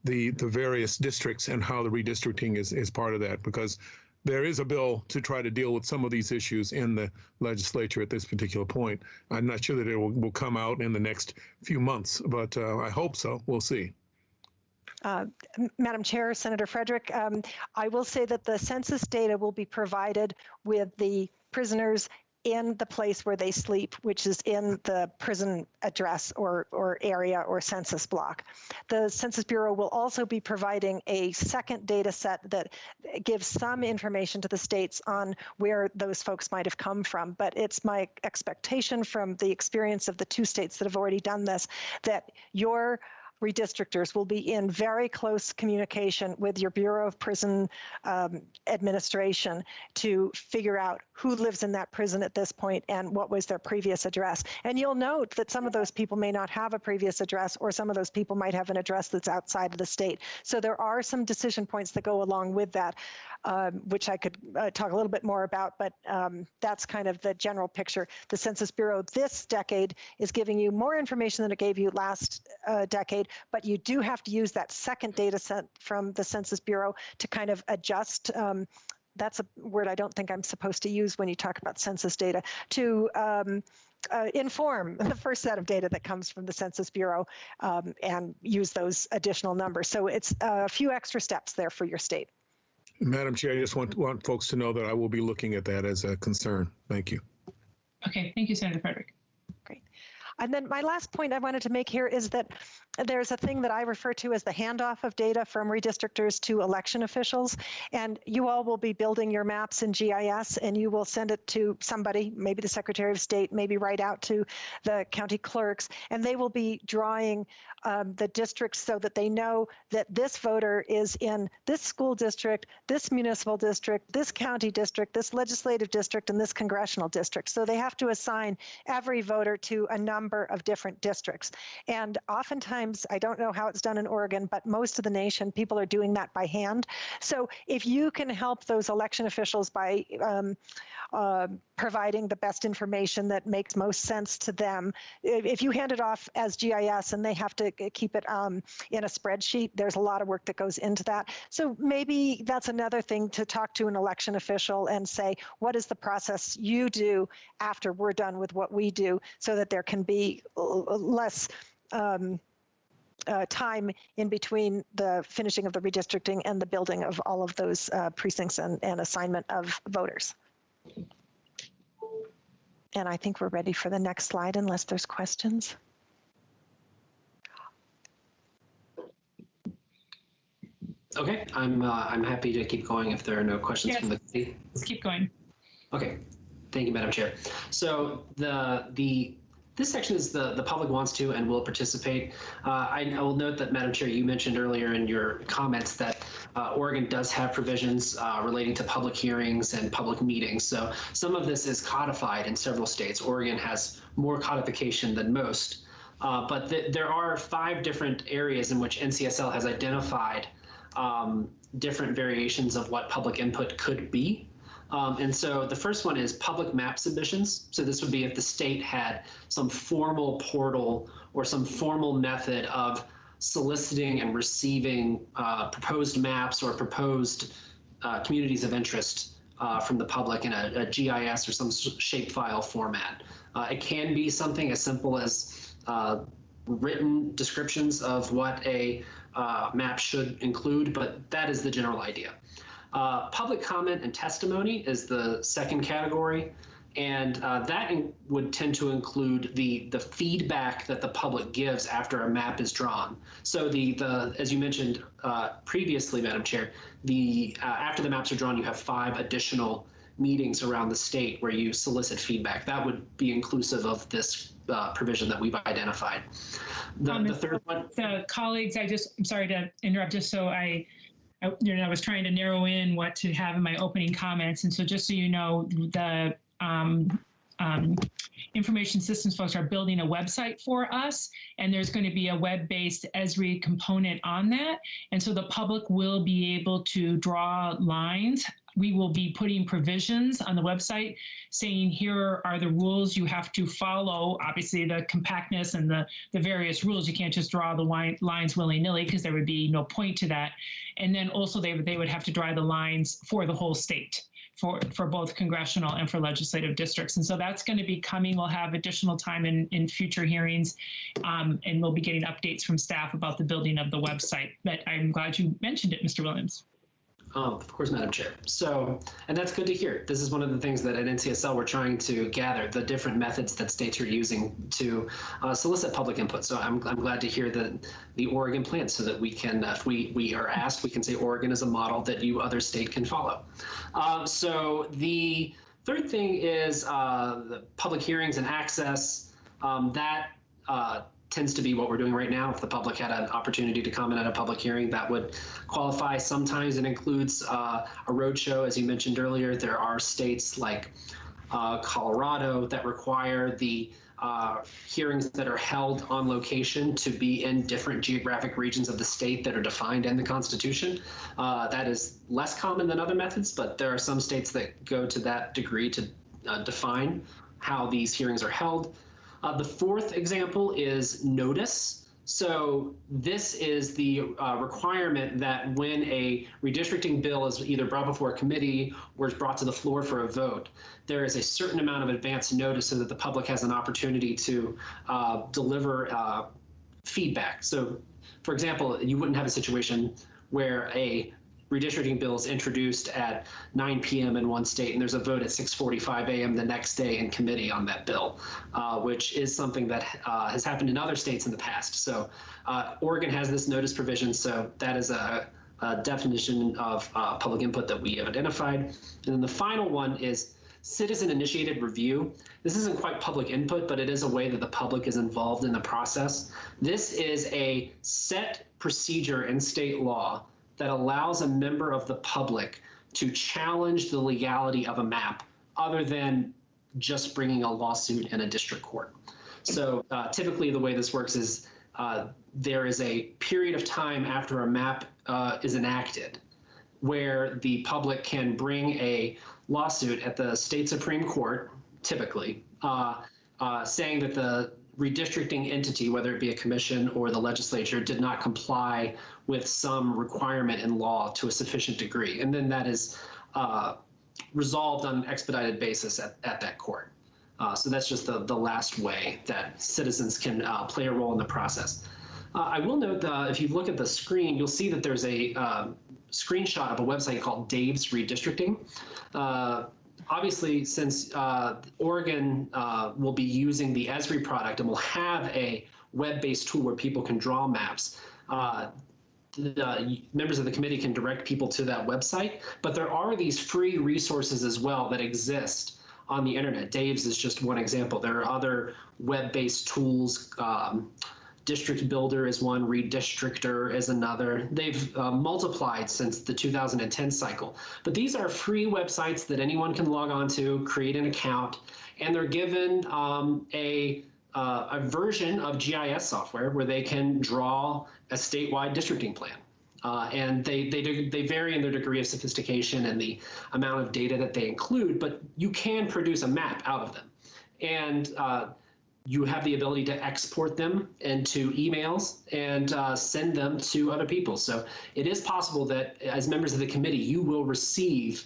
the various districts and how the redistricting is part of that, because there is a bill to try to deal with some of these issues in the legislature at this particular point. I'm not sure that it will come out in the next few months, but I hope so. We'll see. Madam Chair, Senator Frederick, I will say that the census data will be provided with the prisoners in the place where they sleep, which is in the prison address or area or census block. The Census Bureau will also be providing a second data set that gives some information to the states on where those folks might have come from. But it's my expectation from the experience of the two states that have already done this, that your redistrictors will be in very close communication with your Bureau of Prison Administration to figure out who lives in that prison at this point and what was their previous address. And you'll note that some of those people may not have a previous address, or some of those people might have an address that's outside of the state. So there are some decision points that go along with that, which I could talk a little bit more about, but that's kind of the general picture. The Census Bureau this decade is giving you more information than it gave you last decade, but you do have to use that second data set from the Census Bureau to kind of adjust. That's a word I don't think I'm supposed to use when you talk about census data, to inform the first set of data that comes from the Census Bureau and use those additional numbers. So it's a few extra steps there for your state. Madam Chair, I just want folks to know that I will be looking at that as a concern. Thank you. Okay, thank you, Senator Frederick. Great. And then my last point I wanted to make here is that there's a thing that I refer to as the handoff of data from redistrictors to election officials. And you all will be building your maps in GIS, and you will send it to somebody, maybe the Secretary of State, maybe right out to the county clerks, and they will be drawing the districts so that they know that this voter is in this school district, this municipal district, this county district, this legislative district, and this congressional district. So they have to assign every voter to a number of different districts. And oftentimes, I don't know how it's done in Oregon, but most of the nation, people are doing that by hand. So if you can help those election officials by providing the best information that makes most sense to them, if you hand it off as GIS and they have to keep it in a spreadsheet, there's a lot of work that goes into that. So maybe that's another thing to talk to an election official and say, what is the process you do after we're done with what we do, so that there can be less time in between the finishing of the redistricting and the building of all of those precincts and assignment of voters. And I think we're ready for the next slide unless there's questions. Okay, I'm happy to keep going if there are no questions from the committee. Let's keep going. Okay, thank you, Madam Chair. So this section is the public wants to and will participate. I will note that, Madam Chair, you mentioned earlier in your comments that Oregon does have provisions relating to public hearings and public meetings. So some of this is codified in several states. Oregon has more codification than most, but there are 5 different areas in which NCSL has identified different variations of what public input could be. And so the first one is public map submissions. So this would be if the state had some formal portal or some formal method of soliciting and receiving proposed maps or proposed communities of interest from the public in a GIS or some shapefile format. It can be something as simple as written descriptions of what a map should include, but that is the general idea. Public comment and testimony is the second category, and that would tend to include the feedback that the public gives after a map is drawn. So as you mentioned previously, Madam Chair, after the maps are drawn, you have 5 additional meetings around the state where you solicit feedback. That would be inclusive of this provision that we've identified. The third one. The colleagues, I'm sorry to interrupt, just so I was trying to narrow in what to have in my opening comments. And so just so you know, the information systems folks are building a website for us, and there's going to be a web-based Esri component on that. And so the public will be able to draw lines. We will be putting provisions on the website saying, here are the rules you have to follow. Obviously, the compactness and the various rules. You can't just draw the lines willy-nilly, because there would be no point to that. And then also they would have to draw the lines for the whole state, for both congressional and for legislative districts. And so that's going to be coming. We'll have additional time in future hearings, and we'll be getting updates from staff about the building of the website. But I'm glad you mentioned it, Mr. Williams. Of course, Madam Chair. So, and that's good to hear. This is one of the things that at NCSL we're trying to gather, the different methods that states are using to solicit public input. So I'm glad to hear the Oregon plan, so that we can, if we are asked, we can say Oregon is a model that you other state can follow. So the third thing is the public hearings and access. That tends to be what we're doing right now. If the public had an opportunity to comment at a public hearing, that would qualify. Sometimes it includes a roadshow. As you mentioned earlier, there are states like Colorado that require the hearings that are held on location to be in different geographic regions of the state that are defined in the Constitution. That is less common than other methods, but there are some states that go to that degree to define how these hearings are held. The fourth example is notice. So this is the requirement that when a redistricting bill is either brought before a committee or is brought to the floor for a vote, there is a certain amount of advance notice so that the public has an opportunity to deliver feedback. So, for example, you wouldn't have a situation where a redistricting bills introduced at 9 p.m. in one state, and there's a vote at 6:45 a.m. the next day in committee on that bill, which is something that has happened in other states in the past. So Oregon has this notice provision, so that is a definition of public input that we have identified. And then the final one is citizen-initiated review. This isn't quite public input, but it is a way that the public is involved in the process. This is a set procedure in state law that allows a member of the public to challenge the legality of a map other than just bringing a lawsuit in a district court. So typically the way this works is there is a period of time after a map is enacted where the public can bring a lawsuit at the state Supreme Court, typically, saying that the redistricting entity, whether it be a commission or the legislature, did not comply with some requirement in law to a sufficient degree. And then that is resolved on an expedited basis at that court. So that's just the last way that citizens can play a role in the process. I will note that if you look at the screen, you'll see that there's a screenshot of a website called Dave's Redistricting. Obviously, since Oregon will be using the Esri product and will have a web-based tool where people can draw maps, the members of the committee can direct people to that website. But there are these free resources as well that exist on the internet. Dave's is just one example. There are other web-based tools. District Builder is one, Redistrictor is another. They've multiplied since the 2010 cycle. But these are free websites that anyone can log on to, create an account, and they're given a version of GIS software where they can draw a statewide districting plan. And they vary in their degree of sophistication and the amount of data that they include, but you can produce a map out of them. And you have the ability to export them into emails and send them to other people. So it is possible that as members of the committee, you will receive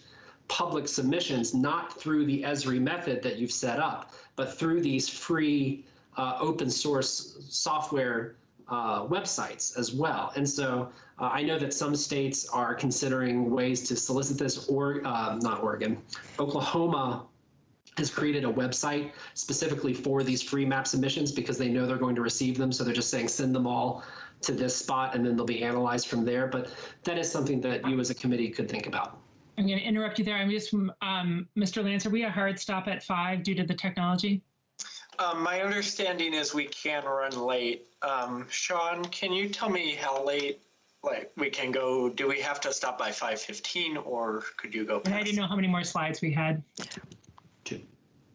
public submissions, not through the Esri method that you've set up, but through these free open source software websites as well. And so I know that some states are considering ways to solicit this, or not Oregon, Oklahoma has created a website specifically for these free map submissions because they know they're going to receive them. So they're just saying, send them all to this spot and then they'll be analyzed from there. But that is something that you as a committee could think about. I'm going to interrupt you there. I'm just, Mr. Lance, are we a hard stop at 5 due to the technology? My understanding is we can run late. Sean, can you tell me how late we can go? Do we have to stop by 5:15 or could you go past? And I didn't know how many more slides we had.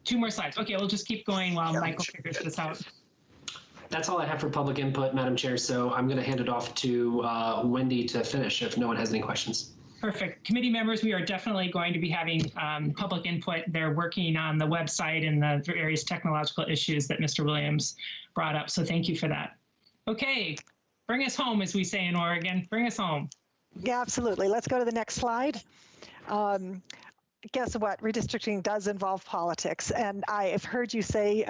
2 more slides. Okay, we'll just keep going while Michael figures this out. That's all I have for public input, Madam Chair. So I'm going to hand it off to Wendy to finish if no one has any questions. Perfect. Committee members, we are definitely going to be having public input. They're working on the website and the various technological issues that Mr. Williams brought up. So thank you for that. Okay, bring us home, as we say in Oregon. Bring us home. Yeah, absolutely. Let's go to the next slide. Guess what? Redistricting does involve politics. And I have heard you say,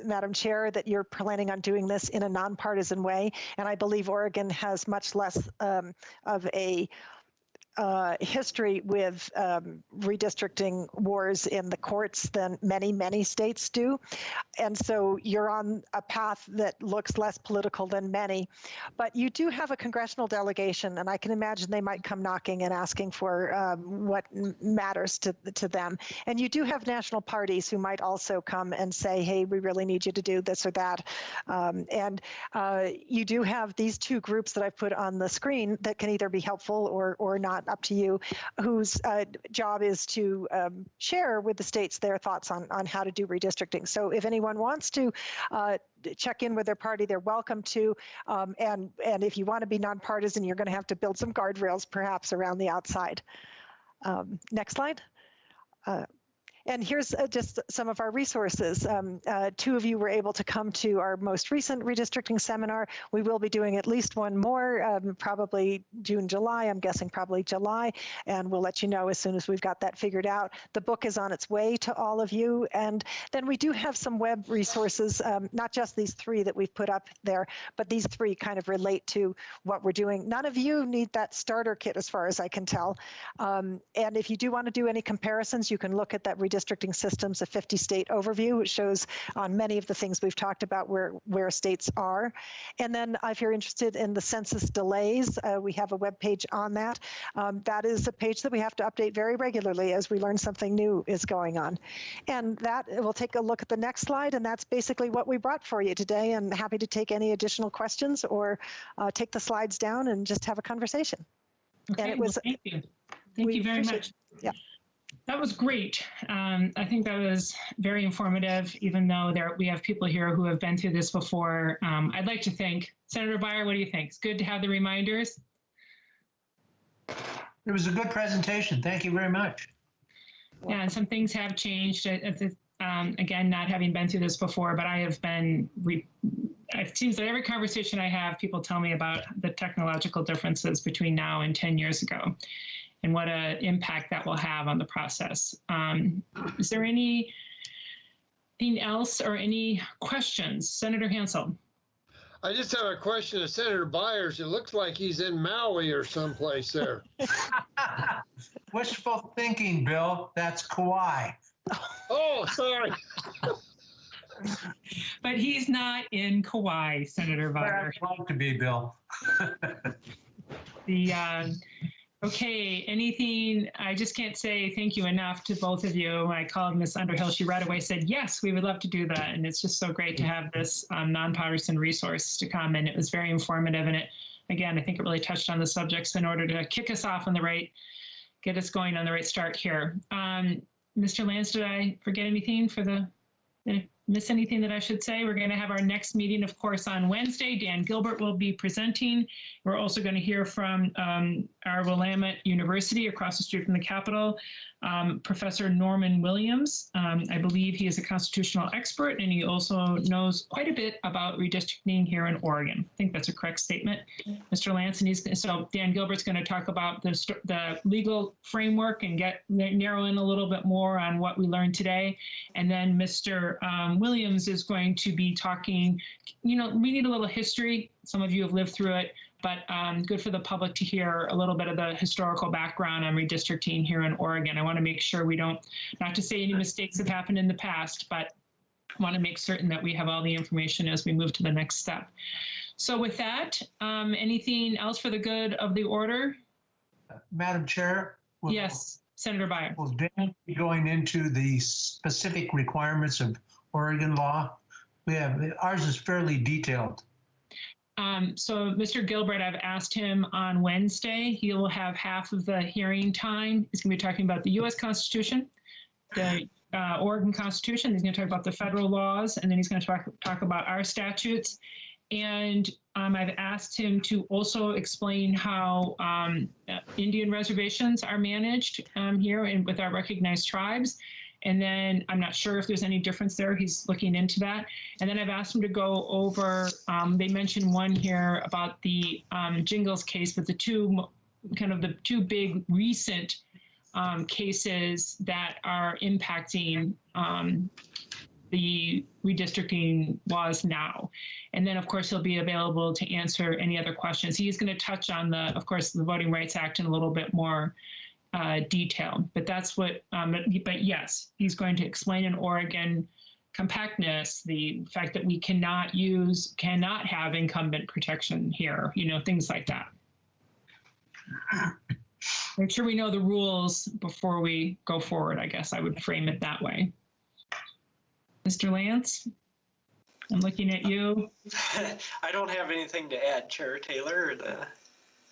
Madam Chair, that you're planning on doing this in a nonpartisan way. And I believe Oregon has much less of a history with redistricting wars in the courts than many states do. And so you're on a path that looks less political than many, but you do have a congressional delegation, and I can imagine they might come knocking and asking for what matters to them. And you do have national parties who might also come and say, hey, we really need you to do this or that. And you do have these 2 groups that I've put on the screen that can either be helpful or not, up to you, whose job is to share with the states their thoughts on how to do redistricting. So if anyone wants to check in with their party, they're welcome to. And if you want to be nonpartisan, you're going to have to build some guardrails perhaps around the outside. Next slide. And here's just some of our resources. Two of you were able to come to our most recent redistricting seminar. We will be doing at least one more, probably June, July. I'm guessing probably July. And we'll let you know as soon as we've got that figured out. The book is on its way to all of you. And then we do have some web resources, not just these three that we've put up there, but these three kind of relate to what we're doing. None of you need that starter kit as far as I can tell. And if you do want to do any comparisons, you can look at that Redistricting Systems, a 50-state overview, which shows on many of the things we've talked about where states are. And then if you're interested in the census delays, we have a web page on that. That is a page that we have to update very regularly as we learn something new is going on. And that, we'll take a look at the next slide, and that's basically what we brought for you today, and happy to take any additional questions or take the slides down and just have a conversation. Okay, And it was, well, thank you. Thank you very much. Yeah. That was great. I think that was very informative, even though we have people here who have been through this before. I'd like to thank Senator Beyer. What do you think? It's good to have the reminders. It was a good presentation. Thank you very much. Yeah, and some things have changed. Again, not having been through this before, but I have been, it seems that every conversation I have, people tell me about the technological differences between now and 10 years ago and what an impact that will have on the process. Is there anything else or any questions? Senator Hansel. I just have a question to Senator Byers. It looks like he's in Maui or someplace there. Wishful thinking, Bill. That's Kauai. Oh, sorry. But he's not in Kauai, Senator Beyer. I'd like to be, Bill. Okay, anything, I just can't say thank you enough to both of you. When I called Ms. Underhill, she right away said, yes, we would love to do that. And it's just so great to have this nonpartisan resource to come. And it was very informative. And again, I think it really touched on the subjects in order to kick us off on get us going on the right start here. Mr. Lance, did I forget anything miss anything that I should say? We're going to have our next meeting, of course, on Wednesday. Dan Gilbert will be presenting. We're also going to hear from our Willamette University across the street from the Capitol, Professor Norman Williams. I believe he is a constitutional expert, and he also knows quite a bit about redistricting here in Oregon. I think that's a correct statement, Mr. Lance. And so Dan Gilbert's going to talk about the legal framework and narrow in a little bit more on what we learned today. And then Mr. Williams is going to be talking, we need a little history. Some of you have lived through it, but good for the public to hear a little bit of the historical background on redistricting here in Oregon. I want to make sure we don't, not to say any mistakes have happened in the past, but I want to make certain that we have all the information as we move to the next step. So with that, anything else for the good of the order? Madam Chair? Yes, Senator Beyer. Will Dan be going into the specific requirements of Oregon law? Ours is fairly detailed. So Mr. Gilbert, I've asked him on Wednesday. He will have half of the hearing time. He's going to be talking about the U.S. Constitution, the Oregon Constitution. He's going to talk about the federal laws, and then he's going to talk about our statutes. And I've asked him to also explain how Indian reservations are managed here and with our recognized tribes. And then I'm not sure if there's any difference there. He's looking into that. And then I've asked him to go over, they mentioned one here about the Jingles case, but the two big recent cases that are impacting the redistricting laws now. And then, of course, he'll be available to answer any other questions. He's going to touch on of course, the Voting Rights Act in a little bit more detail, but that's what, but yes, he's going to explain in Oregon compactness, the fact that we cannot have incumbent protection here, things like that. Make sure we know the rules before we go forward, I guess I would frame it that way. Mr. Lance, I'm looking at you. I don't have anything to add, Chair Taylor.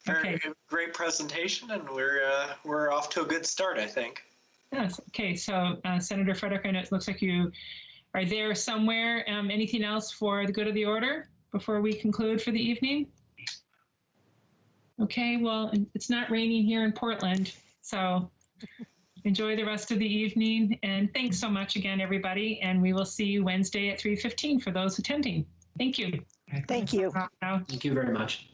Very great presentation, and we're off to a good start, I think. Yes. Okay. So, Senator Frederick, I know it looks like you are there somewhere. Anything else for the good of the order before we conclude for the evening? Okay. Well, it's not raining here in Portland, so Enjoy the rest of the evening, and thanks so much again, everybody. And we will see you Wednesday at 3:15 for those attending. Thank you. Thank you. Thank you very much.